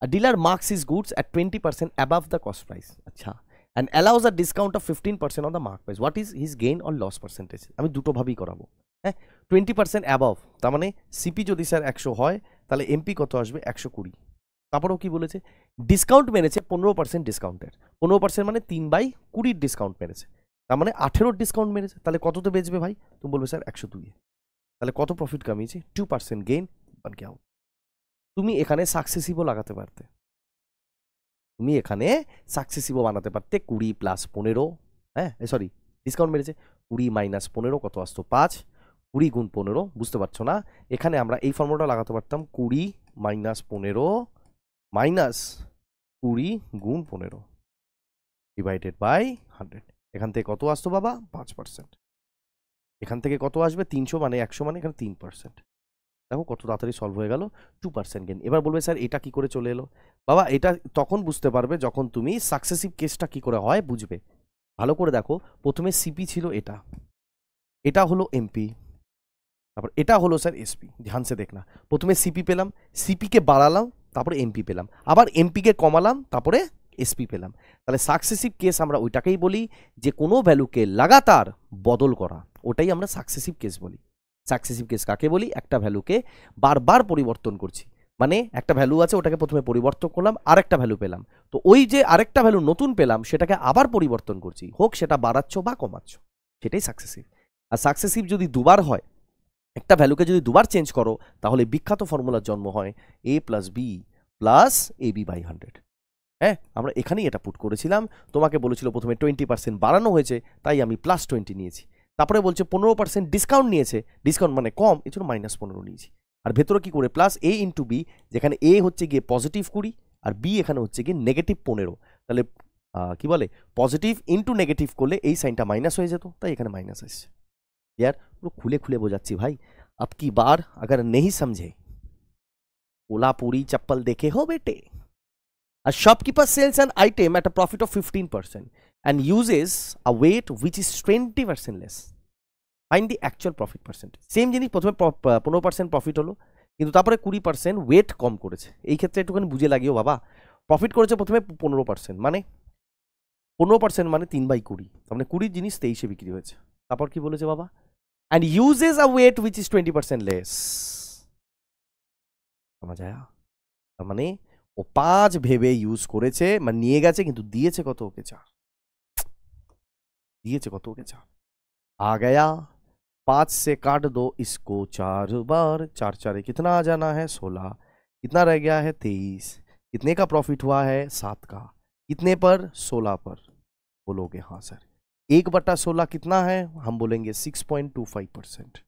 A dealer marks his goods at 20% above the cost price, acha, and allows a discount of 15% on the market price. What is his gain or loss percentage? আমি দুটো ভাবেই করাবো। হ্যাঁ, 20% above তার মানে CP যদি sir 100 হয় তাহলে এমপি কত আসবে, 120। তারপরেও কি বলেছে, ডিসকাউন্ট মেরেছে 15% ডিসকাউন্টের, 15% মানে 3/20 ডিসকাউন্ট মেরেছে, তার মানে 18 ডিসকাউন্ট মেরেছে, তাহলে কততে বেচবে ভাই, তুমি বলবে স্যার 102। তাহলে কত প্রফিট কামিয়েছে, 2% গেইন বান কি। তুমি এখানে সাকসেসিভও লাগাতে পারতে, তুমি এখানে সাকসেসিভও বানাতে পারতে, 20 + 15, হ্যাঁ সরি ডিসকাউন্ট মেরেছে, 20 - 15 কত আসতো, 5, 20 গুণ 15, বুঝতে পারছো না, এখানে আমরা এই ফর্মুলাটা লাগাতে পারতাম, 20 - 15 - 20 গুণ 15 ডিভাইডেড বাই 100। এখান থেকে কত আসতো বাবা, 5%। এখান থেকে কত আসবে, 300 মানে 100 মানে এখানে 3%। দেখো কত তাড়াতাড়ি সলভ হয়ে গেল, 2% গেন। এবার বলবে স্যার এটা কি করে চলে এলো, বাবা এটা তখন বুঝতে পারবে যখন তুমি সাকসেসিভ কেসটা কি করে হয় বুঝবে। ভালো করে দেখো, প্রথমে সিপি ছিল এটা, এটা হলো এমপি, তারপর এটা হলো স্যার এসপি। ধ্যান সে দেখনা, প্রথমে সিপি পেলাম, সিপিকে বাড়ালাম, তারপরে এমপি পেলাম, আবার এমপিকে কমালাম, তারপরে এসপি পেলাম। তাহলে সাকসেসিভ কেস আমরা ওইটাকেই বলি যে কোনো ভ্যালুকে লাগাতার বদল করা, ওটাই আমরা সাকসেসিভ কেস বলি। সাকসেসিভ কেস কাকে বলি? একটা ভ্যালুকে বারবার পরিবর্তন করছি, মানে একটা ভ্যালু আছে ওটাকে প্রথমে পরিবর্তন করলাম, আরেকটা ভ্যালু পেলাম, তো ওই যে আরেকটা ভ্যালু নতুন পেলাম সেটাকে আবার পরিবর্তন করছি, হোক সেটা বাড়াচ্ছ বা কমাচ্ছ, সেটাই সাকসেসিভ। আর সাকসেসিভ যদি দুবার হয়, একটা ভ্যালুকে যদি দুবার চেঞ্জ করো, তাহলে বিখ্যাত ফর্মুলার জন্ম হয় a plus B plus ab/100। হ্যাঁ, আমরা এখানেই এটা পুট করেছিলাম। তোমাকে বলেছিল প্রথমে 20% বাড়ানো হয়েছে, তাই আমি +20 নিয়েছি। তারপরে বলছে 15% ডিসকাউন্ট নিয়েছে, ডিসকাউন্ট মানে কম, এই জন্য -15 নিয়েছি। আর ভেতরে কি করে প্লাস a ইন্টু বি, যেখানে a হচ্ছে গিয়ে +20 আর b এখানে হচ্ছে গিয়ে -15, তাহলে কি বলে পজিটিভ ইন্টু নেগেটিভ করলে এই সাইনটা মাইনাস হয়ে যেত, তাই এখানে মাইনাস আসছে। यार পুরো খুলে খুলে বোঝাচ্ছি ভাই, अब की बार अगर नहीं समझे कोल्हापुरी चप्पल देखे हो बेटे। A shopkeeper sells an item at a profit of 15% and uses a weight which is 20% less. Find the actual profit percentage. Same জিনিস, প্রথমে 15% প্রফিট হলো, কিন্তু তারপরে 20% ওয়েট কম করেছে। এই ক্ষেত্রে একটুখানি বুঝে লাগিও বাবা, প্রফিট করেছে প্রথমে 15%, মানে 15% মানে 3/20, তার মানে 20 জিনিস 23-এ বিক্রি হয়েছে। তারপর কি বলেছে বাবা? and uses a weight which is 20% less. समझ आया? তার মানে ও 5 ভেবে ইউজ করেছে, মানে নিয়ে গেছে, কিন্তু দিয়েছে কত ওকে? 4 दिए कत के 4 आ गया। 5 से काट दो इसको 4 बार, 4 4 कितना आ जाना है 16, कितना रह गया है 23, कितने का प्रॉफिट हुआ है 7 का, कितने पर 16 पर। बोलोगे हाँ सर, 1/16 कितना है? हम बोलेंगे 6.25%,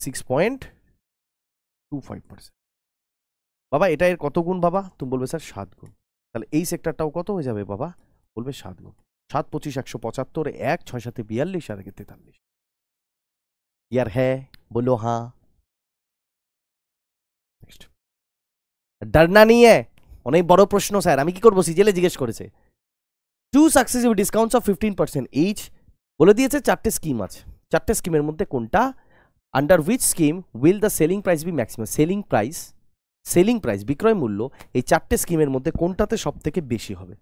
6.25%। বাবা এটা এর কত গুণ বাবা? তুমি বলবে স্যার 7 গুণ। তাহলে এই সেক্টরটাও কত হয়ে যাবে বাবা? বলবে 7 গুণ। 7 25 175, 1 6 7 42 আর 43। यार है? बोलो हाँ। नेक्स्ट, डरना नहीं है, অনেক বড় প্রশ্ন স্যার, আমি কি করব? সিজেলে জিজ্ঞেস করেছে। 2 সাকসেসিভ ডিসকাউন্টস অফ 15% ইচ, বলে দিয়েছে 4টে স্কিম আছে, 4টে স্কিমের মধ্যে কোনটা, under which scheme will the selling price be maximum. Selling price বিক্রয় মূল্য এই 4টে স্কিমের মধ্যে কোনটাতে সব থেকে বেশি হবে?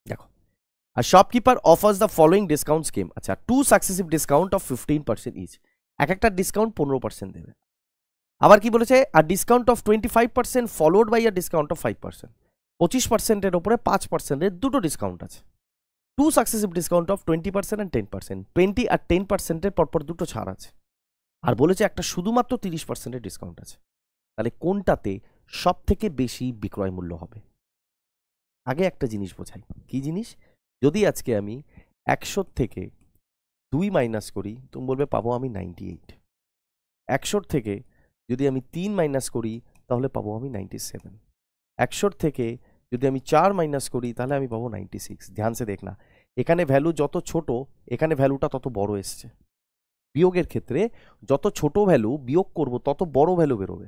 দেখো, আর shopkeeper offers the following discount scheme. আচ্ছা, 2 সাকসেসিভ ডিসকাউন্ট অফ 15% ইচ, এক একটা ডিসকাউন্ট 15% দেবে। আবার কি বলেছে? আর discount of 25% followed by a discount of 5%, 25%-এর ওপরে 5%-এর দুটো ডিসকাউন্ট আছে। 2 সাকসেসিভ ডিসকাউন্ট অফ 20% and 10%, 20 আর 10%-এর পরপর দুটো ছাড় আছে। আর বলেছে একটা শুধুমাত্র 30%-এর ডিসকাউন্ট আছে। তাহলে কোনটাতে সব থেকে বেশি বিক্রয় মূল্য হবে? আগে একটা জিনিস বোঝাই, কি জিনিস? যদি আজকে আমি 100 থেকে 2 মাইনাস করি, তুমি বলবে পাবো আমি 98। 100 থেকে যদি আমি 3 মাইনাস করি, তাহলে পাবো আমি 97। 100 থেকে যদি আমি 4 মাইনাস করি, তাহলে আমি পাবো 96। ধ্যান সে দেখনা, এখানে ভ্যালু যত ছোট, এখানে ভ্যালুটা তত বড় এসছে। বিয়োগের ক্ষেত্রে যত ছোট ভ্যালু বিয়োগ করব, তত বড় ভ্যালু বেরোবে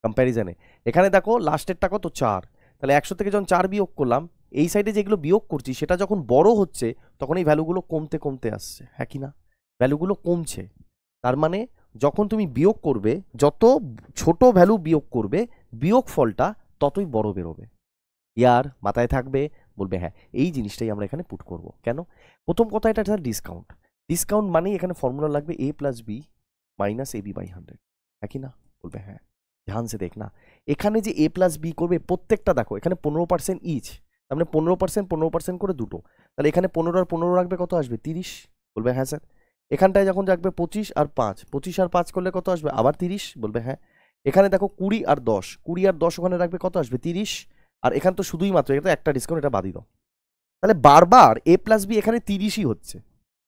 কম্প্যারিজনে। এখানে দেখো লাস্টেরটা কত 4, তাহলে 100 থেকে যখন 4 বিয়োগ করলাম, এই সাইডে যেগুলো বিয়োগ করছি সেটা যখন বড় হচ্ছে, তখন এই ভ্যালুগুলো কমতে কমতে আসছে, হ্যাঁ কি না? ভ্যালুগুলো কমছে, তার মানে যখন তুমি বিয়োগ করবে, যত ছোট ভ্যালু বিয়োগ করবে, বিয়োগ ফলটা ততই বড় বেরোবে। ইয়ার মাথায় থাকবে? বলবে হ্যাঁ। এই জিনিসটাই আমরা এখানে পুট করব। কেন? প্রথম কথা, এটা ডিসকাউন্ট। ডিসকাউন্ট মানেই এখানে ফর্মুলা লাগবে a plus B minus ab/100, হ্যাঁ কি না? বলবে হ্যাঁ। ধ্যান সে দেখ না, এখানে যে a প্লাস বি করবে প্রত্যেকটা দেখো, এখানে 15% ইচ, তার মানে 15% করে দুটো, তাহলে এখানে 15 আর 15 রাখবে, কত আসবে? 30। বলবে হ্যাঁ স্যার। এখানটায় যখন রাখবে 25 আর 5, 25 আর 5 করলে কত আসবে? আবার 30। বলবে হ্যাঁ। এখানে দেখো 20 আর 10, 20 আর 10 ওখানে রাখবে, কত আসবে? 30। আর এখানে তো শুধুই মাত্র এটা একটা ডিসকাউন্ট, এটা বাদই দাও। তাহলে বারবার a প্লাস বি এখানে 30ই হচ্ছে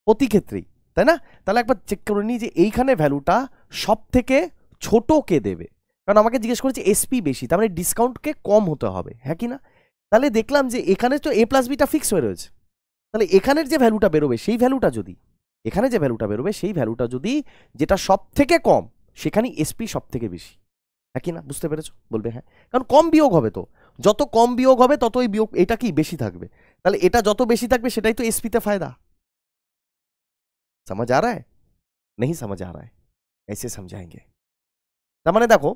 প্রতি ক্ষেত্রেই, তাই না? তাহলে একবার চেক করে নিই যে এইখানে ভ্যালুটা সব থেকে ছোট কে দেবে, কারণ আমাকে জিজ্ঞেস করেছে এসপি বেশি, তার মানে ডিসকাউন্টকে কম হতে হবে, হ্যাঁ কি না? তাহলে দেখলাম যে এখানে তো a প্লাস বিটা ফিক্স হয়ে রয়েছে, তাহলে এখানের যে ভ্যালুটা বেরোবে সেই ভ্যালুটা যদি, এখানে যে ভ্যালুটা বেরোবে সেই ভ্যালুটা যদি যেটা সব থেকে কম, সেখানেই এসপি সব থেকে বেশি, হ্যাঁ কি না? বুঝতে পেরেছো? বলবে হ্যাঁ, কারণ কম বিয়োগ হবে, তো যত কম বিয়োগ হবে ততই বিয়োগ এটা কি বেশি থাকবে, তাহলে এটা যত বেশি থাকবে সেটাই তো এসপিতে ফায়দা। समझ आ रहा है? नहीं समझ आ रहा है? ऐसे समझाएंगे। তার মানে দেখো,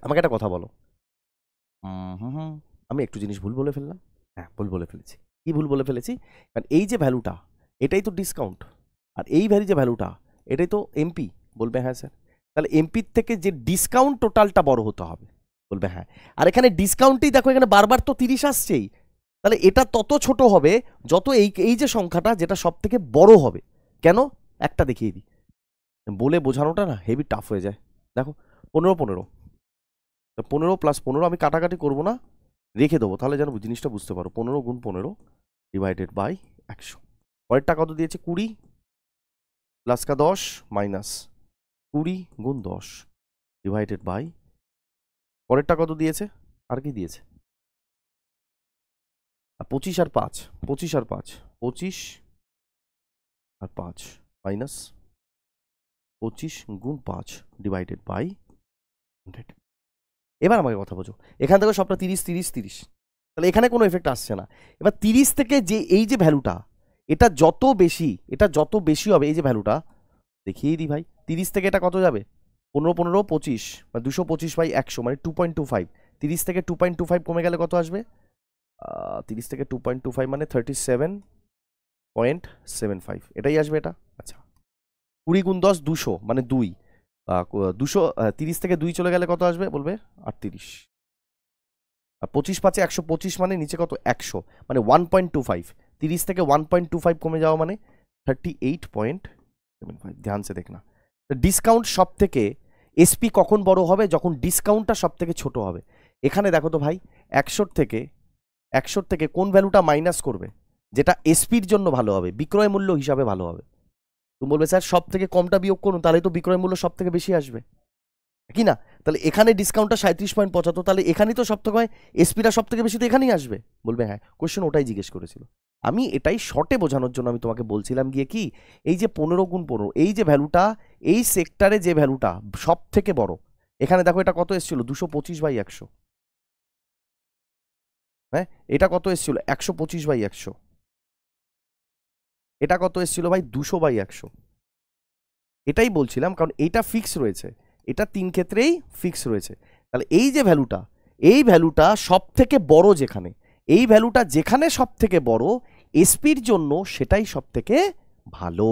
আমাকে একটা কথা বলো, আমি একটু জিনিস ভুল বলে ফেললাম, হ্যাঁ ভুল বলে ফেলেছি। কি ভুল বলে ফেলেছি, কারণ এই যে ভ্যালুটা এটাই তো ডিসকাউন্ট, আর এই যে ভ্যালুটা এটাই তো এমপি। বলবে হ্যাঁ স্যার। তাহলে এমপির থেকে যে ডিসকাউন্ট টোটালটা বড় হতে হবে। বলবে হ্যাঁ। আর এখানে ডিসকাউন্টেই দেখো এখানে বারবার তো 30 আসছেই, তাহলে এটা তত ছোট হবে যত এই যে সংখ্যাটা যেটা সব থেকে বড় হবে। কেন একটা দেখিয়ে দিই, বলে বোঝানোটা না হেভি টাফ হয়ে যায়। দেখো 15 15 15 প্লাস 15 আমি কাটাকাটি করবো না, রেখে দেবো, তাহলে যেন জিনিসটা বুঝতে পারো। 15 গুণ 15 ডিভাইডেড বাই 100। পরেরটা কত দিয়েছে 20 প্লাস का 10 মাইনাস 20 গুণ 10 ডিভাইডেড বাই, পরেরটা কত দিয়েছে, আর কি দিয়েছে 25 আর 5, 25 আর 5, 25 আর 5 মাইনাস 25 গুণ 5 ডিভাইডেড বাই 100। এবার আমাকে কথা বোঝো, এখান থেকে সবটা 30 30 30, তাহলে এখানে কোনো এফেক্ট আসছে না। এবার 30 থেকে যে এই যে ভ্যালুটা এটা যত বেশি হবে, এই যে ভ্যালুটা দেখিয়ে দিই ভাই, 30 থেকে এটা কত যাবে 15 15 25 মানে 225 বাই 100 মানে 2.25। 30 থেকে 2.25 কমে গেলে কত আসবে, 30 থেকে 2.25 মানে 37.75, এটাই আসবে এটা। আচ্ছা 20 গুণ 10 200 মানে 2, 200 30 থেকে 2 চলে গেলে কত আসবে বলবে 38, আর 25 5 125 মানে নিচে কত 100 মানে 1.25। 30 থেকে 1.25 কমে যাওয়া মানে 38.75। ध्यान से देखना, ডিসকাউন্ট সব থেকে এসপি কখন বড় হবে, যখন ডিসকাউন্টটা সব থেকে ছোট হবে। এখানে দেখো তো ভাই 100 থেকে কোন ভ্যালুটা মাইনাস করবে যেটা এসপির জন্য ভালো হবে, বিক্রয় মূল্য হিসাবে ভালো হবে। তুমি বলবে স্যার সব থেকে কমটা বিয়োগ করুন, তাহলে তো বিক্রয় মূল্য সব থেকে বেশি আসবে কি না। তাহলে এখানে ডিসকাউন্টটা 37.75, তাহলে এখানেই তো সব থেকে এসপিটা সব থেকে বেশি তো এখানেই আসবে। বলবে হ্যাঁ, কোশ্চেন ওটাই জিজ্ঞেস করেছিল। আমি এটাই শর্টে বোঝানোর জন্য আমি তোমাকে বলছিলাম গিয়ে কি, এই যে 15 গুণ 15 এই যে ভ্যালুটা, এই সেক্টরে যে ভ্যালুটা সব থেকে বড়, এখানে দেখো এটা কত এসেছিল 225 বাই 100, হ্যাঁ এটা কত এসেছিল 125 বাই 100, এটা কত এসেছিল ভাই 200 বাই 100। এটাই বলছিলাম, কারণ এইটা ফিক্স রয়েছে, এটা 3 ক্ষেত্রেই ফিক্স রয়েছে। তাহলে এই যে ভ্যালুটা, এই ভ্যালুটা সব থেকে বড় যেখানে, এই ভ্যালুটা যেখানে সব থেকে বড় এসপির জন্য সেটাই সব থেকে ভালো।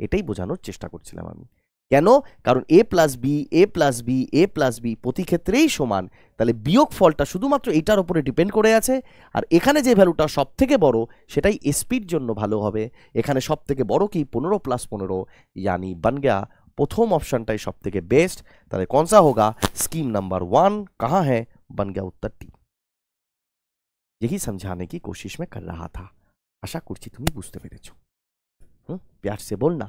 এটাই বোঝানোর চেষ্টা করছিলাম আমি। কেন, কারণ এ plus B A plus B A plus B প্রতি ক্ষেত্রেই সমান, তাহলে বিয়োগ ফলটা শুধুমাত্র এটার উপরে ডিপেন্ড করে আছে। আর এখানে যে ভ্যালুটা সব থেকে বড় সেটাই এসপির জন্য ভালো হবে। এখানে সব থেকে বড় কি 15 প্লাস 15, यानी बन गया प्रथम ऑप्शनटाই সব থেকে বেস্ট। তাহলে कौन सा होगा स्कीम नंबर 1 कहाँ है, बन गया उत्तर टी। यही समझाने की कोशिश में कर रहा था, आशा করছি তুমি বুঝতে পেরেছো। प्यार से बोलना।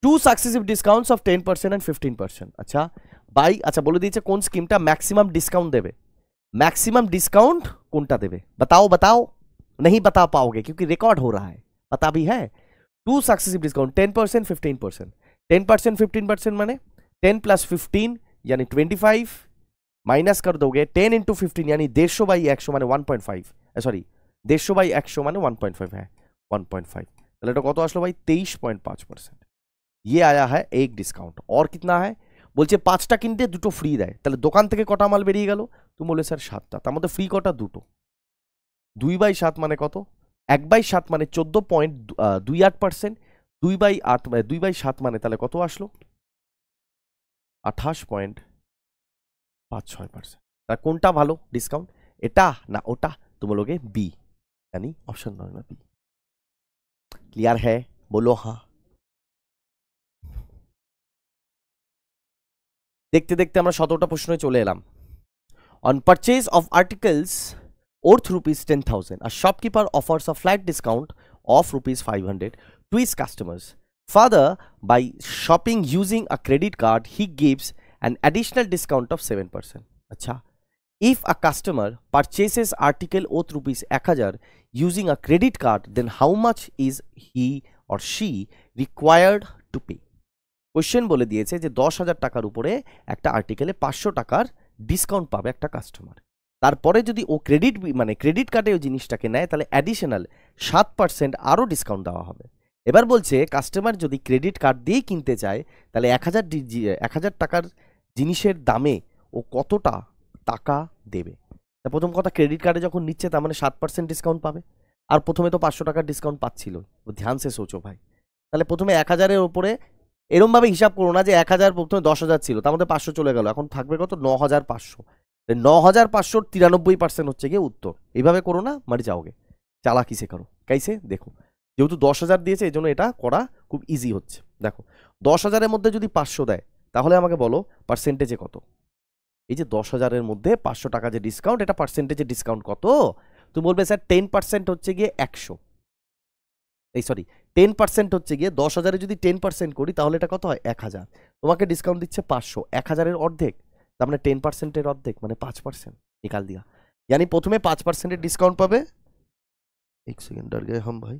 2 सक्सेसिव डिस्काउंट्स ऑफ 10% एंड 15%। अच्छा भाई, अच्छा বলে দিয়েছে কোন স্কিমটা ম্যাক্সিমাম ডিসকাউন্ট দেবে। मैक्सिमम डिस्काउंट কোনটা দেবে बताओ बताओ, नहीं बता पाओगे क्योंकि रिकॉर्ड हो रहा है, पता भी है। 2 सक्सेसिव डिस्काउंट 10% 15%, 10% 15% माने 10 प्लस 15 यानी 25, माइनस कर दोगे 10 इंटू 15 यानी 150 बाई 100 माने 1.5, सॉरी 150 बाई 100 माने 1.5 है 1.5। তাহলে এটা কত আসলো ভাই 23.5%। ये आया है एक डिस्काउंट। और कितना है বলছে 5টা কিনতে দুটো ফ্রি দেয়, তাহলে দোকান থেকে কটা মাল বেরিয়ে গেল, তুমি বলে স্যার 7টা, তার মধ্যে ফ্রি কটা দুটো। 2/7 মানে কত, 1/7 মানে 14.28%, 2/8 মানে 2/7 মানে তাহলে কত আসলো 28.56%। তার কোনটা ভালো ডিসকাউন্ট, এটা না ওটা, তুমি বলোगे बी, यानी ऑप्शन नंबर बी। क्लियर है, बोलो हाँ। দেখতে দেখতে আমরা 17টা প্রশ্নে চলে এলাম। On purchase of articles worth rupees 10,000, a shopkeeper offers a flat discount of rupees 500 to his customers. Further, by shopping using a credit card, he gives an additional discount of 7%. अच्छा, if a customer purchases article worth rupees 1000 using a credit card, then how much is he or she required to pay? Question বলে দিয়েছে যে 10,000 টাকার উপরে একটা আর্টিকেলে 500 টাকার discount পাবে একটা কাস্টমার। তারপরে যদি ও ক্রেডিট কার্ডে ওই জিনিসটাকে নেয় তাহলে অ্যাডিশনাল 7% আরও ডিসকাউন্ট দেওয়া হবে। এবার বলছে কাস্টমার যদি ক্রেডিট কার্ড দিয়েই কিনতে চায় তাহলে 1000 টাকার জিনিসের দামে ও কতটা টাকা দেবে। প্রথম কথা, ক্রেডিট কার্ডে যখন নিচ্ছে তার মানে 7% ডিসকাউন্ট পাবে। আর প্রথমে তো 500 টাকার ডিসকাউন্ট পাচ্ছিল, ধ্যান সে সোচো ভাই। তাহলে প্রথমে 1000-এর ওপরে এরমভাবে হিসাব করো না যে 1000 প্রথমে 10,000 ছিল, তার মধ্যে 500 চলে গেল, এখন থাকবে কত 9,500। 9,500 93% হচ্ছে গিয়ে উত্তর। এইভাবে করো না, মারি যাওগে, চালাকি সে করো কাইসে দেখো। যেহেতু 10,000 দিয়েছে এই জন্য এটা করা খুব ইজি হচ্ছে। দেখো 10,000-এর মধ্যে যদি 500 দেয় তাহলে আমাকে বলো পার্সেন্টেজে কত। এই যে 10,000-এর মধ্যে 500 টাকা যে ডিসকাউন্ট, এটা পার্সেন্টেজে ডিসকাউন্ট কত? তুমি বলবে স্যার 10% হচ্ছে গিয়ে 100, এই সরি 10% হচ্ছে গিয়ে 10,000-এ যদি 10% করি তাহলে এটা কত হয় 1,000। তোমাকে ডিসকাউন্ট দিচ্ছে 500, 1,000-এর অর্ধেক, তার মানে 10%-এর অর্ধেক মানে 5% নিকাল দিয়া। यानी প্রথমে 5%-এর ডিসকাউন্ট পাবে, এক সেকেন্ড ডর গয়ে হাম ভাই,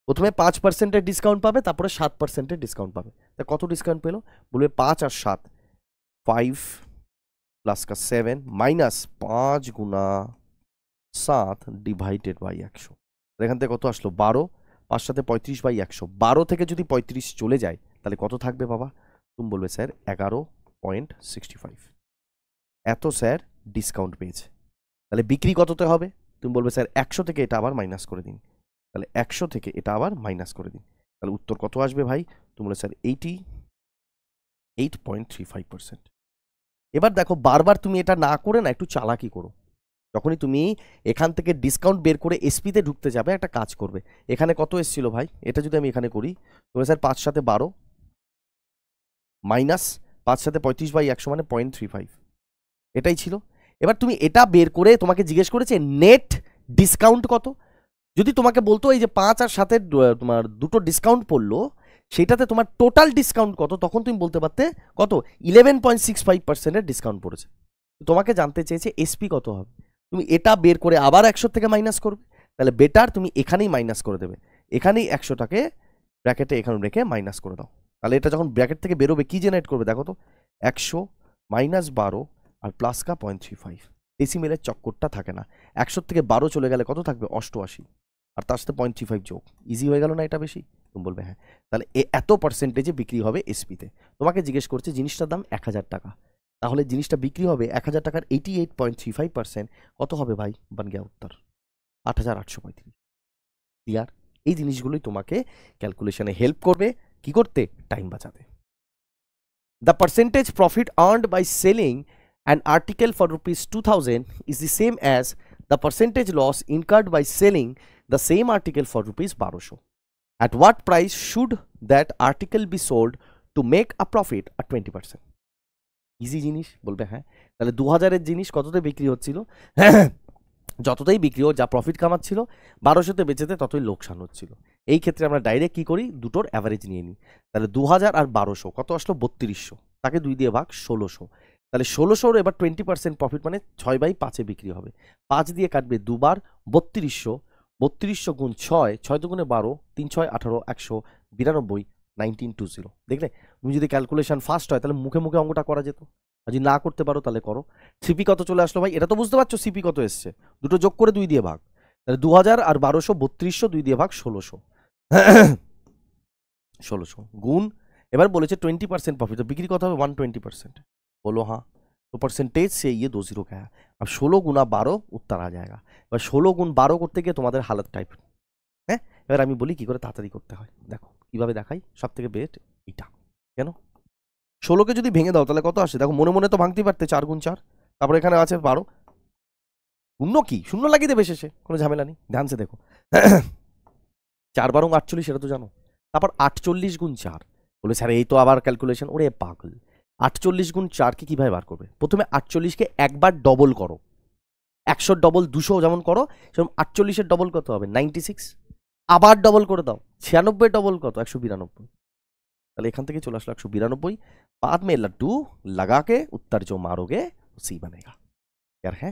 প্রথমে 5%-এর ডিসকাউন্ট পাবে, তারপরে 7%-এর ডিসকাউন্ট পাবে। তা কত ডিসকাউন্ট পেলো? বলবে 5 আর 7, 5 प्लस का 7 माइनस 5 गुना 7 ডিভাইডেড বাই 100। এখান থেকে কত আসলো 12, 5 সাথে 35 বাই 100। 12 থেকে যদি 35 চলে যায় তাহলে কত থাকবে বাবা? তুমি বলবে স্যার 11.65। এত স্যার ডিসকাউন্ট পেয়েছে, তাহলে বিক্রি কততে হবে? তুমি বলবে স্যার 100 থেকে এটা আবার মাইনাস করে দিন, তাহলে 100 থেকে এটা আবার মাইনাস করে দিন, তাহলে উত্তর কত আসবে ভাই? তুমি বলে স্যার 88.35%। এবার দেখো বারবার তুমি এটা না করে না একটু চালাকি করো। যখনই তুমি এখান থেকে ডিসকাউন্ট বের করে এসপিতে ঢুকতে যাবে একটা কাজ করবে। এখানে কত এসেছিল ভাই? এটা যদি আমি এখানে করি, তবে স্যার 5 সাথে 12 মাইনাস 5 সাথে 35 বাই 100 মানে 0.35, এটাই ছিল। এবার তুমি এটা বের করে তোমাকে জিজ্ঞেস করেছে নেট ডিসকাউন্ট কত। যদি তোমাকে বলতো এই যে 5 আর 7-এর তোমার দুটো ডিসকাউন্ট পড়লো, সেটাতে তোমার টোটাল ডিসকাউন্ট কত, তখন তুমি বলতে পারতে কত 11.65%-এর ডিসকাউন্ট পড়েছে। তোমাকে জানতে চেয়েছে এসপি কত হবে। তুমি এটা বের করে আবার 100 থেকে মাইনাস করবে, তাহলে বেটার তুমি এখানেই মাইনাস করে দেবে, এখানেই 100টাকে ব্র্যাকেটে এখানে রেখে মাইনাস করে দাও। তাহলে এটা যখন ব্র্যাকেট থেকে বেরোবে কি জেনারেট করবে দেখো তো, 100 মাইনাস 12 আর প্লাস কা 0.35। ডেসিমেলের চক্করটা থাকে না। 100 থেকে 12 চলে গেলে কত থাকবে 88, আর তার সাথে 0.35 যোগ, ইজি হয়ে গেল না এটা বেশি? তুমি বলবে হ্যাঁ। তাহলে এত পার্সেন্টেজে বিক্রি হবে এসপিতে। তোমাকে জিজ্ঞেস করছে জিনিসটার দাম 1,000 টাকা, তাহলে জিনিসটা বিক্রি হবে 1,000 টাকার 88.35%, কত হবে ভাই? বান গিয়া উত্তর 8,835। ক্লিয়ার? এই জিনিসগুলোই তোমাকে ক্যালকুলেশনে হেল্প করবে কি করতে? টাইম বাঁচাতে। The percentage profit earned by selling an article for rupees 2,000 is the same as the percentage loss incurred by selling the same article for rupees 1200. At what price should that article be sold to make a profit at 20%? Easy জিনিস, বলবে হ্যাঁ। তাহলে 2000-এর জিনিস কততে বিক্রি হচ্ছিল? যতটাই বিক্রি হোক, যা প্রফিট কামাচ্ছিল 1200-তে বেচেতে ততই লোকসান হচ্ছিল। এই ক্ষেত্রে আমরা ডাইরেক্ট কি করি, দুটোর অ্যাভারেজ নিয়ে নিই। তাহলে 2000 আর 1200 কত আসলো? 3200, তাকে 2 দিয়ে ভাগ 1600। তাহলে 1600-র এবার 20% প্রফিট মানে 6/5-এ বিক্রি হবে। 5 দিয়ে কাটবে দুবার 3200, 3200 গুণ 6, 6 দুগুণে 12, 3 6 18, 192, 1920। দেখলে তুমি যদি ক্যালকুলেশন ফাস্ট হয় তাহলে মুখে মুখে অঙ্কটা করা যেত, আর যদি না করতে পারো তাহলে করো। সিপি কত চলে আসলো ভাই? এটা তো বুঝতে পারছো সিপি কত এসছে, দুটো যোগ করে 2 দিয়ে ভাগ, তাহলে 2000 আর 1200 3200, 2 দিয়ে ভাগ 1600, 1600 গুণ, এবার বলেছে 20% प्रॉफिट, तो बिक्री कत হবে 120%। बोलो हाँ, तो परसेंटेज से ये 2 0 का है। अब 16 गुना 12 उत्तर आ जाएगा। এবার 16 গুণ 12 করতে গিয়ে তোমাদের হালত টাইপ, হ্যাঁ। এবার আমি বলি কি করে তাড়াতাড়ি করতে হয়, দেখো কিভাবে দেখাই। সব থেকে বেস্ট এটা, কেন 16কে যদি ভেঙে দাও তাহলে কত আসে দেখো, মনে মনে তো ভাঙতেই পারতে 4 গুণ 4, তারপর এখানে আছে 12, শূন্য কি শূন্য লাগিয়ে দেবে শেষে, কোনো ঝামেলা নেই। ধ্যান সে দেখো 4 12 48, এটা তো জানো। তারপর 48 গুণ 4, বলে স্যার এই তো আবার ক্যালকুলেশন, ওরে পাগল। 48 গুণ 4-কে কিভাবে বার করবে? প্রথমে 48-কে একবার ডবল করো, 100 ডবল 200 যেমন করো, সেরকম 48-এর ডবল কত হবে 96, আবার ডবল করে দাও 96 ডবল কত 192। তাহলে এখান থেকে চলে আসলো 192। बाद में लड्डू लगा के उत्तर जो मारोगे उसी बनेगा। यार है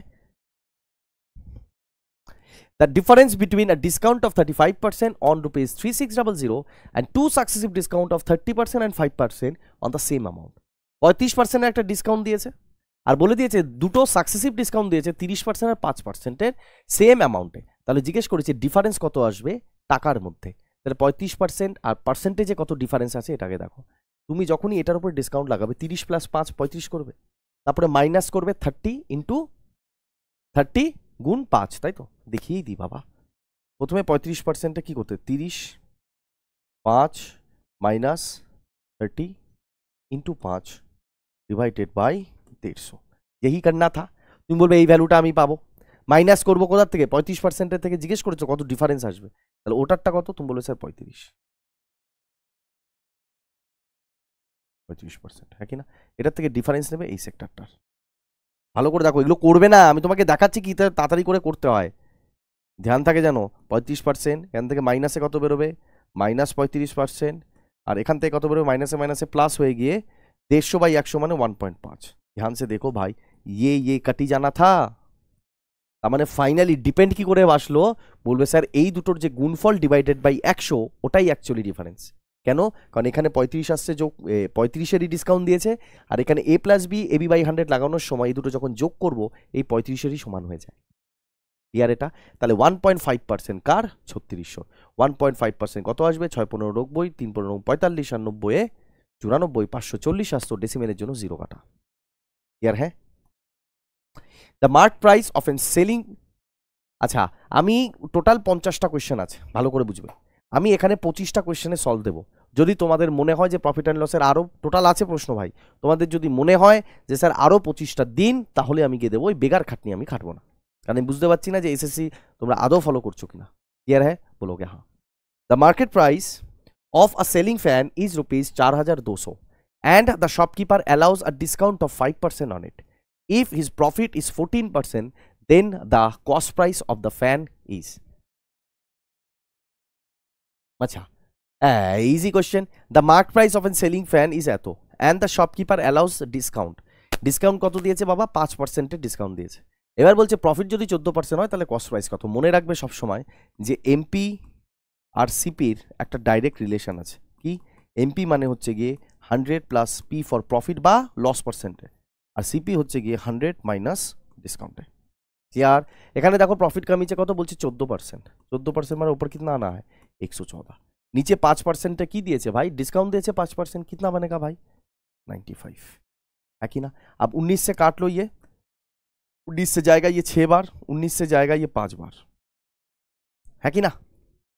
the difference between a discount of 35% on rupees 3600 and two successive discount of 30% and 5% on the same amount। 35% একটা ডিসকাউন্ট দিয়েছে আর বলে দিয়েছে দুটো সাকসেসিভ ডিসকাউন্ট দিয়েছে 30% আর 5%-এর সেম অ্যামাউন্টে। তাহলে জিজ্ঞেস করেছে ডিফারেন্স কত আসবে টাকার মধ্যে। তাহলে 35% আর পার্সেন্টেজে কত ডিফারেন্স আছে এটাকে দেখো। তুমি যখনই এটার উপর ডিসকাউন্ট লাগাবে 30 + 5 35 করবে, তারপরে মাইনাস করবে 30 × 30 গুণ 5, তাই তো? দেখিয়েই দিই বাবা, প্রথমে 35%টা কি করতে 30 5 মাইনাস 30 इंटू 5 डिवाइडेड बाई 150 यही करना था। তুমি বলবে এই ভ্যালুটা আমি পাবো, মাইনাস করবো কোথা থেকে 35%-এর থেকে জিজ্ঞেস করেছো কত ডিফারেন্স আসবে, তাহলে ওটারটা কত তুমি বলবে স্যার 35%, হ্যাঁ কি না? এটার থেকে ডিফারেন্স নেবে এই সেক্টরটার। ভালো করে দেখো, এগুলো করবে না, আমি তোমাকে দেখাচ্ছি কি তাড়াতাড়ি করে করতে হয়, ধ্যান থাকে জানো। 35%, এখান থেকে মাইনাসে কত বেরোবে -35%, আর এখান থেকে কত বেরোবে মাইনাসে মাইনাসে প্লাস হয়ে গিয়ে 150/100 মানে 1.5। ध्यान से देखो भाई, ये कटी जाना था। তার মানে ফাইনালি ডিপেন্ড কি করে আসলো, বলবে স্যার এই দুটোর যে গুণফল ডিভাইডেড বাই 100 ওটাই অ্যাকচুয়ালি ডিফারেন্স। কেন? কারণ এখানে 35 আসছে, যোগ 35-এরই ডিসকাউন্ট দিয়েছে, আর এখানে a প্লাস বি AB/100 লাগানোর সময় এই দুটো যখন যোগ করব এই 35-এরই সমান হয়ে যায়। ক্লিয়ার এটা? তাহলে 1.5% কার 3600, 1.5% কত আসবে 6×15 90, 3×15 45, আর 90 94, 540 আসতো, ডেসিমেলের জন্য 0 কাটা। ক্লিয়ার? হ্যাঁ। The mark price of N selling, আচ্ছা আমি টোটাল 50টা কোয়েশ্চেন আছে, ভালো করে বুঝবে। আমি এখানে 25টা কোয়েশ্চেনে সলভ দেবো। যদি তোমাদের মনে হয় যে প্রফিট অ্যান্ড লসের আরও টোটাল আছে প্রশ্ন ভাই, তোমাদের যদি মনে হয় যে স্যার আরও 25টা দিন, তাহলে আমি গিয়ে দেবো, ওই বেগার খাটনি আমি খাটবো না, কারণ আমি বুঝতে পারছি না যে এসএসসি তোমরা আদৌ ফলো করছো কিনা। ক্লিয়ার হ্যাঁ? বলোগে হ্যাঁ। The market price of a selling fan is ₹4200 and the shopkeeper allows a discount of 5% on it. If his profit is 14%, then the cost price of the fan is. Acha, easy question. The market price of a selling fan is eto and the shopkeeper allows discount. Discount কত দিয়েছে বাবা? 5% এর discount দিয়েছে। এবার বলছে profit যদি 14% হয় তাহলে কস্ট প্রাইস কত? মনে রাখবে সব সময় যে এমপি আর সিপির একটা ডাইরেক্ট রিলেশন আছে। কি? এমপি মানে হচ্ছে গিয়ে 100 প্লাস পি ফর প্রফিট বা লস পার্সেন্টে, আর সিপি হচ্ছে গিয়ে 100 মাইনাস ডিসকাউন্টে। ক্লিয়ার? এখানে দেখো প্রফিট কমিয়েছে কত, বলছে 14%। 14% মানে ऊपर कितना आना है 114। नीचे 5% কি দিয়েছে ভাই? ডিসকাউন্ট দিয়েছে 5%, कितना बनेगा भाई 95, है कि ना? अब 19 से काट लो, ये 19 से जाएगा ये 6 बार, 19 से जाएगा ये 5 बार, है कि ना?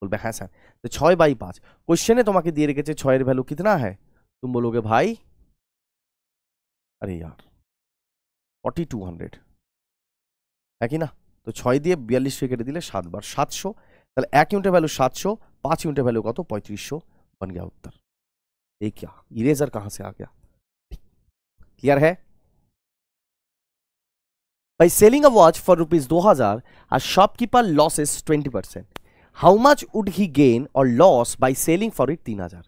বলবে হ্যাঁ স্যার। তো 6/5 কোশ্চেনে তোমাকে দিয়ে রেখেছে 6 এর ভ্যালু कितना है, तुम बोलोगे भाई अरे यार 4200, है कि ना? तो 6 দিয়ে 42 কেটে দিলে 7 বার 700, তাহলে 1 ইউনিটের ভ্যালু 700, 5 ইউনিটের ভ্যালু কত 3500 बन गया उत्तर। ये क्या इरेजर कहां से आ गया? क्लियर है? By selling a watch for ₹2000, a shopkeeper loses 20%. How much would he gain or loss by selling for it 3000?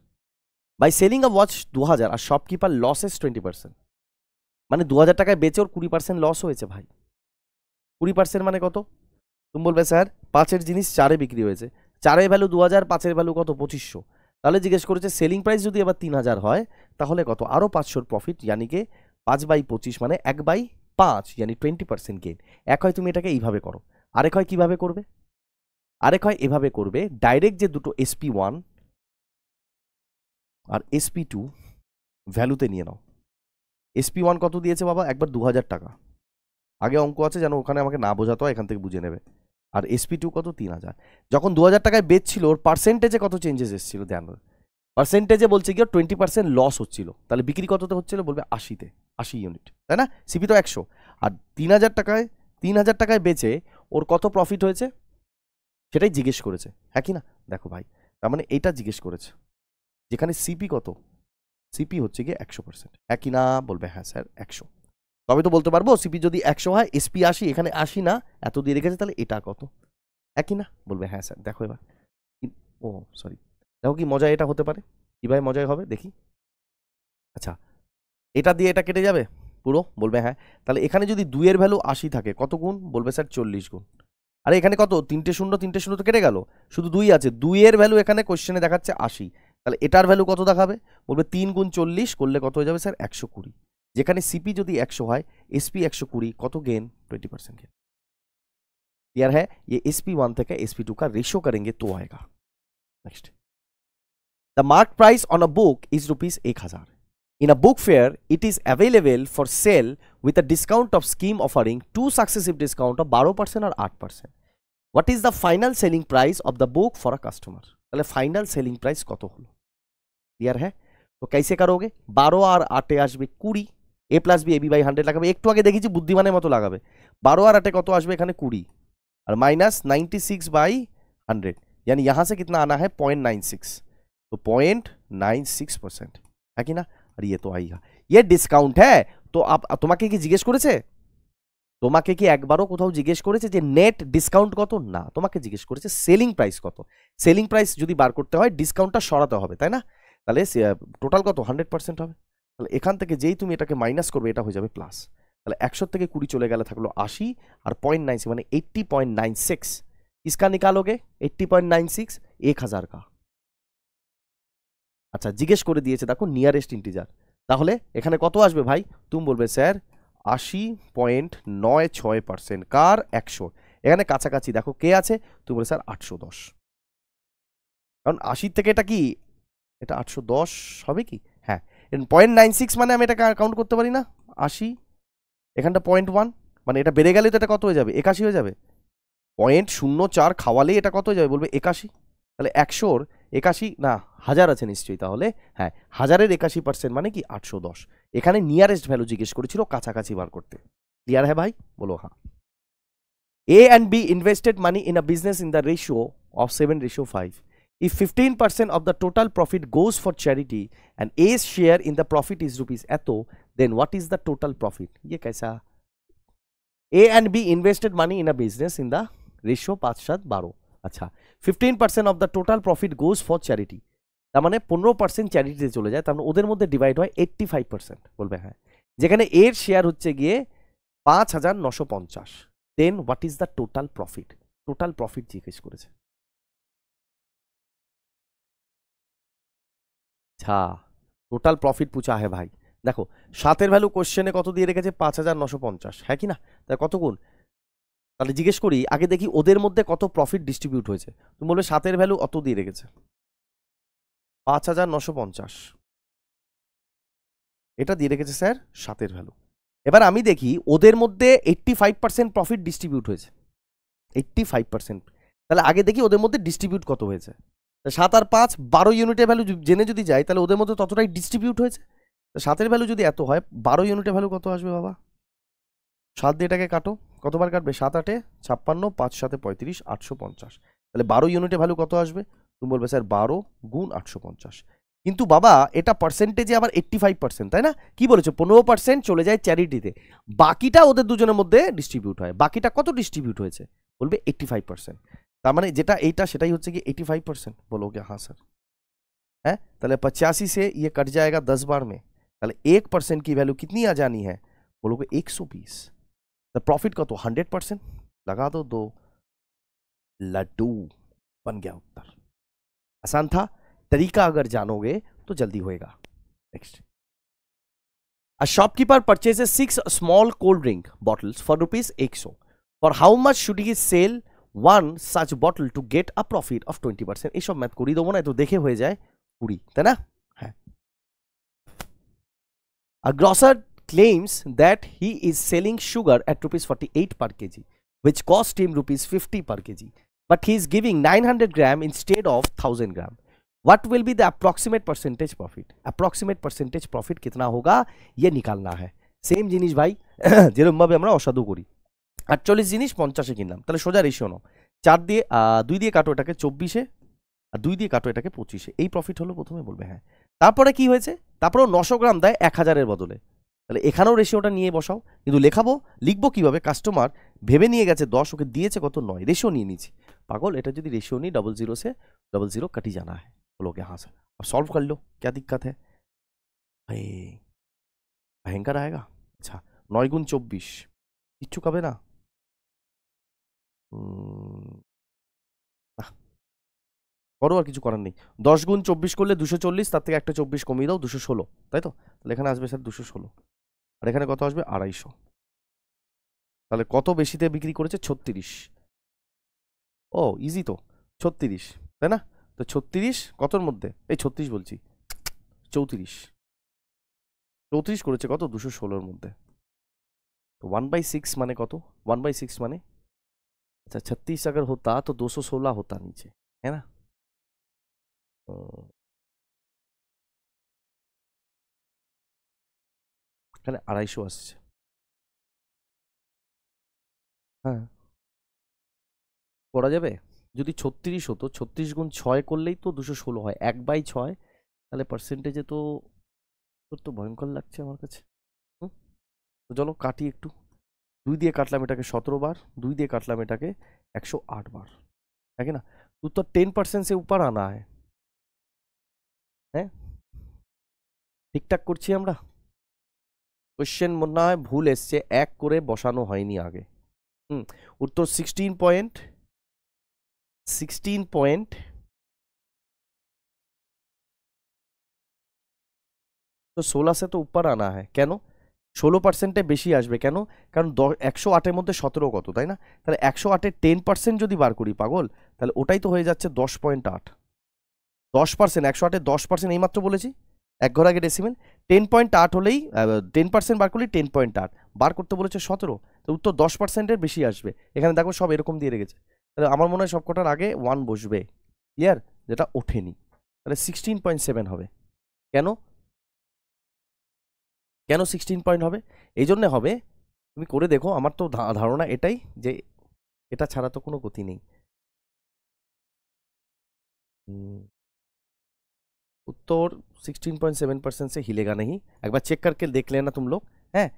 By selling a watch 2000, a shopkeeper loses 20%. মানে 2000 টাকায় বেচে ওর 20% লস হয়েছে ভাই। 20% মানে কত? তুমি বলবে স্যার 5-এর জিনিস 4-এ বিক্রি হয়েছে, 4-এর ভ্যালু 2000, 5-এর ভ্যালু কত 2500, তাহলে জিজ্ঞেস করেছে সেলিং প্রাইস যদি আবার 3000 হয় তাহলে কত? আরও 500 প্রফিট, यानी कि 5/25 মানে 1/5, यानी 20% গেইন। এক হয় তুমি এটাকে এইভাবে করো, আরেক হয় কিভাবে করবে? আরেক হয় এভাবে করবে, ডাইরেক্ট যে দুটো SP1 আর SP2 ভ্যালুতে নিয়ে নাও। SP1 কত দিয়েছে বাবা? একবার 2000 টাকা, আগে অঙ্ক আছে যেন ওখানে আমাকে না বোঝাতে হয়, এখান থেকে বুঝে নেবে। আর SP2 কত 3000, যখন 2000 টাকায় বেচছিল ওর পার্সেন্টেজে কত চেঞ্জেস এসেছিল দেন, পার্সেন্টেজে বলছে কি 20% লস হচ্ছিল, তাহলে বিক্রি কততে হচ্ছিল? বলবে 80-তে, 80 ইউনিট, তাই না? সিপি তো 100, আর 3000 টাকায় বেচে ওর কত প্রফিট হয়েছে সেটাই জিজ্ঞেস করেছে, হ্যাঁ কি না? দেখো ভাই, তার মানে এটা জিজ্ঞেস করেছে, যেখানে সিপি কত? সিপি হচ্ছে গিয়ে 100%, হ্যাঁ কি না? বলবে হ্যাঁ স্যার 100। তবে তো বলতে পারবো সিপি যদি 100 হয়, এসপি 80, এখানে 80 না, এত দিয়ে রেখেছে, তাহলে এটা কত? একই না? বলবে হ্যাঁ স্যার। দেখো এবার, ও সরি, দেখো কি মজা এটা হতে পারে, কিভাবে মজাই হবে দেখি। আচ্ছা, এটা দিয়ে এটা কেটে যাবে পুরো, বলবে হ্যাঁ। তাহলে এখানে যদি 2-এর ভ্যালু 80 থাকে, কত গুণ? বলবে স্যার 40 গুণ। আরে এখানে কত? 3টে শূন্য তো কেটে গেল, শুধু 2 আছে, 2-এর ভ্যালু এখানে কোশ্চেনে দেখাচ্ছে 80, তাহলে এটার ভ্যালু কত দেখাবে? বলবে 3 গুণ 40 করলে কত হয়ে যাবে স্যার? 120। যেখানে সিপি যদি 100 হয়, এসপি 120, কত गेन? 20% गेन। क्लियर है? ये SP1 থেকে SP2 का रेशियो करेंगे तो आएगा। Next, the mark price on a book is ₹1000। In a book fair, it is available for sale with a discount of scheme offering two successive discount of 12% और 8%. What is the final selling price of the book for a customer, তাহলে final selling price কত হলো, clear হ্যাঁ। তো कैसे करोगे, 12 আর 8 আসবে 20, a plus B AB by 100 লাগাবে, একটু আগে দেখেছি বুদ্ধিমানের মতো লাগাবে। 12 আর 8 কত আসবে এখানে 20 और माइनस 96/100, यानी यहां से कितना आना है 0.96, तो 0.96% है कि ना। और ये तो आएगा, ये डिस्काउंट है। तो आप তোমাকে কি জিজ্ঞেস করেছে, তোমাকে কি একবারও কোথাও জিজ্ঞেস করেছে যে নেট ডিসকাউন্ট কত, না, তোমাকে জিজ্ঞেস করেছে সেলিং প্রাইস কত। সেলিং প্রাইস যদি বার করতে হয় ডিসকাউন্টটা সরাতে হবে, তাই না। তাহলে টোটাল কত 100% হবে। তাহলে এখান থেকে যেই তুমি এটাকে মাইনাস করবে এটা হয়ে যাবে প্লাস। তাহলে 100 থেকে 20 চলে গেলে থাকলো 80 আর 0.96 মানে 80.96। इसका निकालोगे 80.96 1000 का। আচ্ছা জিজ্ঞেস করে দিয়েছে দেখো নিয়ারেস্ট ইন্টিজার, তাহলে এখানে কত আসবে ভাই, তুমি বলবে স্যার 80.96% কার 100, এখানে কাছাকাছি দেখো কে আছে, তুমি বলবে স্যার 810, কারণ 80 থেকে এটা কি, এটা 810 হবে কি, হ্যাঁ 0.96 মানে আমি এটা কাউন্ট করতে পারি না, 80 এখানটা 0.1 মানে এটা বেড়ে গেলে তো এটা কত হয়ে যাবে 81 হয়ে যাবে, 0.04 খাওয়ালেই এটা কত হয়ে যাবে বলবে 81। তাহলে 100-র 81 না 1000 আছে নিশ্চয়ই, তাহলে হ্যাঁ 1000-এর 81% মানে কি 810। এখানে নিয়ারেস্ট ভ্যালু জিজ্ঞেস করেছিল কাছাকাছি বার করতে, ক্লিয়ার হ্যাঁ ভাই, বলো হ্যাঁ। A and B invested money in a business in the ratio of 7:5. If 15% of the total profit goes for charity and A's share in the profit is rupees eto, then what is the total profit? ये कैसा? A and B invested money in a business in the ratio 5:7:12। अच्छा 15% of the total profit goes for charity, তার মানে 15% চ্যারিটিতে চলে যায়, তার মানে ওদের মধ্যে ডিভাইড হয় 85%, বলবে হ্যাঁ, যেখানে এর শেয়ার হচ্ছে গিয়ে 5950, then what is the total profit, total profit জিজ্ঞেস করেছে। আচ্ছা টোটাল প্রফিট পুছা है ভাই, দেখো 7-এর ভ্যালু কোশ্চেনে কত দিয়ে রেখেছে 5950, হ্যাঁ কি না, তাই কত গুণ, তাহলে জিজ্ঞেস করি আগে দেখি ওদের মধ্যে কত প্রফিট ডিস্ট্রিবিউট হয়েছে, তুমি বলবে 7-এর ভ্যালু অত দিয়ে রেখেছে 5950, এটা দিয়ে রেখেছে স্যার 7-এর ভ্যালু। এবার আমি দেখি ওদের মধ্যে 85% প্রফিট ডিস্ট্রিবিউট হয়েছে, 85%, তাহলে আগে দেখি ওদের মধ্যে ডিস্ট্রিবিউট কত হয়েছে, 7 আর 5 12 ইউনিটের ভ্যালু জেনে যদি যাই তাহলে ওদের মধ্যে ততটাই ডিস্ট্রিবিউট হয়েছে। 7-এর ভ্যালু যদি এত হয় 12 ইউনিটের ভ্যালু কত আসবে বাবা, 7 দিয়ে এটাকে কাটো, কতবার কাটবে 7 8 56, 5 7 35, 850, তাহলে 12 ইউনিটের ভ্যালু কত আসবে, তুমি বলবে স্যার 12 গুণ 850। কিন্তু বাবা এটা পার্সেন্টেজে আবার 85%, তাই না, কি বলেছো 15% চলে যায় চ্যারিটিতে, বাকিটা ওদের দুজনের মধ্যে ডিস্ট্রিবিউট হয়, বাকিটা কত ডিস্ট্রিবিউট হয়েছে বলবে 85%, তার মানে যেটা এইটা সেটাই হচ্ছে কি 85%, बोलोगे हाँ सर है। তাহলে 85 से ये कट जाएगा 10 बार में, তাহলে 1% की वैल्यू कितनी आ जानी है, बोलोगे 120, तो प्रॉफिट का तो 100%, लगा दो 2 लड्डू, बन गया उत्तर। आसान था, तरीका अगर जानोगे तो जल्दी होएगा। Next, a shopkeeper purchases 6 small cold drink bottles for rupees 100, for how much should he sell one such bottle to get a profit of 20%? এই সব ম্যাথ করি দেবো না, তো দেখে হয়ে যায় 20, তাই না, হ্যাঁ। A grocer claims that he is selling sugar at rupees 48 per kg, which cost him rupees 50 per kg, but he is giving 900 gram instead of 1000 gram. What will be the approximate percentage profit? Approximate percentage profit कितना होगा ये निकालना है। Same জিনিস ভাই যেরকম ভাবে আমরা অসাধু করি, 48 জিনিস 50-এ কিনলাম, তাহলে সোজা রেশিও নাও, 4 দিয়ে 2 দিয়ে কাটো এটাকে 24-এ আর 2 দিয়ে কাটো এটাকে 25-এ, এই প্রফিট হলো প্রথমে, বলবে হ্যাঁ। তারপরে কি হয়েছে, তারপরেও 900 গ্রাম দেয় 1000-এর বদলে, তাহলে এখানেও রেশিওটা নিয়ে বসাও, কিন্তু লিখবো কিভাবে, কাস্টমার ভেবে নিয়ে গেছে 10, ওকে দিয়েছে কত 9, রেশিও নিয়ে নিয়েছি, পাগল এটা যদি রেশিও নিই 00 से 00 कट ही जाना है, बोलोगे हाँ सर, अब सॉल्व कर लो क्या दिक्कत है भाई, भयंकर आएगा। अच्छा 9 गुण 24 কিচ্ছু কবে না, করো আর কিছু করার নেই, 10 গুণ 24 করলে 240, তার থেকে একটা 24 কমিয়ে দাও 216, তাই তো, তাহলে এখানে আসবে স্যার 216, আর এখানে কত আসবে 250, তাহলে কত বেশিতে বিক্রি করেছে 36, ও ইজি তো 36, তাই না, তো 36 কতর মধ্যে, এই 36 বলছি 34 করেছে কত 216-এর মধ্যে, তো 1/6 মানে কত, 1/6 মানে अच्छा 36 अगर होता तो 216 होता नीचे, है ना? এখানে 250 আসছে। হ্যাঁ, করা যাবে। যদি 36 হতো, 36 গুণ 6 করলেই তো 216 হয়, 1/6, তাহলে পার্সেন্টেজে তো তোর তো ভয়ঙ্কর লাগছে আমার কাছে। তো চলো কাটি একটু। 2 দিয়ে কাটলাম এটাকে 17 बार, 2 দিয়ে কাটলাম এটাকে 108 बार, है कि ना? तो उत्तर 10% से ऊपर आना है। হ্যাঁ, ঠিকঠাক করছি আমরা। কোশ্চেন মনে হয় ভুল এসছে, 1 করে বসানো হয়নি আগে। उत्तर 16 पॉइंट तो 16 से तो ऊपर आना है। কেন 16%-এ বেশি আসবে কেন? কারণ 108-এর মধ্যে 17 কত, তাই না? তাহলে 108-এর 10% যদি বার করি পাগল, তাহলে ওটাই তো হয়ে যাচ্ছে 10.8। 10%, 108-এর 10% এইমাত্র বলেছি, এক ঘর আগে ডেসিমেল। 10.8 হলেই 10% বার করলেই 10.8, বার করতে বলেছে 17, তো উত্তর 10%-এর বেশি আসবে। এখানে দেখো সব এরকম দিয়ে রেখেছে, তাহলে আমার মনে হয় সবকটার আগে 1 বসবে। ক্লিয়ার? যেটা ওঠেনি, তাহলে 16.7 হবে। কেন কেন 16 পয়েন্ট হবে? এই জন্যে হবে, তুমি করে দেখো, আমার তো ধারণা এটাই যে এটা ছাড়া তো কোনো গতি নেই। उत्तर 16.7% से हिलेगा नहीं, একবার চেক करके देख लेना तुम लोग। হ্যাঁ,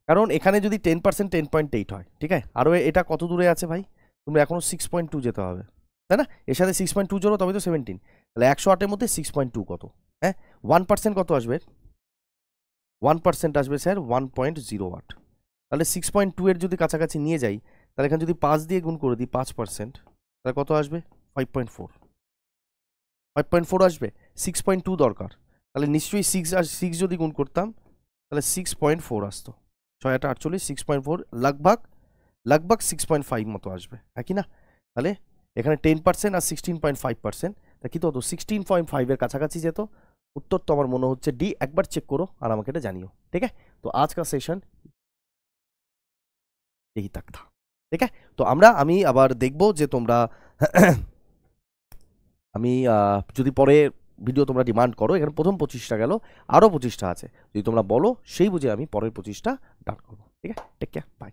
কারণ এখানে যদি 10% 10.8 হয়, ঠিক আছে, আরও এটা কত দূরে আছে ভাই? তোমরা এখনো 6.2 যেতে হবে, তাই না? এর সাথে 6.2 জোড়ো তবে তো 17, তাহলে 108-এর মধ্যে 6.2 কত? হ্যাঁ, 1% কত আসবে? 1% আসবে স্যার 1.08। তাহলে 6.2 এর যদি কাছাকাছি নিয়ে যাই, তাহলে এখানে যদি 5 দিয়ে গুণ করে দিই 5%, তাহলে কত আসবে? 5.4 আসবে। 6.2 দরকার, তাহলে নিশ্চয়ই 6 যদি গুণ করতাম তাহলে 6.4 আসতো। 6 8 48, 6.4 लगभग 6.5 মতো আসবে, হ্যাঁ কি না? তাহলে এখানে 10% আর 16.5%, তা কি তো হতো? 16.5 এর কাছাকাছি যেত। उत्तर तो আমার মনে হচ্ছে ডি। একবার চেক করো আর আমাকে এটা জানিও, ঠিক আছে? তো आज का सेशन यही तक था, ঠিক আছে? তো আমি আবার দেখবো যে তোমরা আমি যদি পরে ভিডিও তোমরা ডিমান্ড করো, এখানে প্রথম 25টা গেল, আরও 25টা আছে, যদি তোমরা বলো সেই বুঝে আমি পরের 25টা ডান করবো, ঠিক আছে? Take care, by.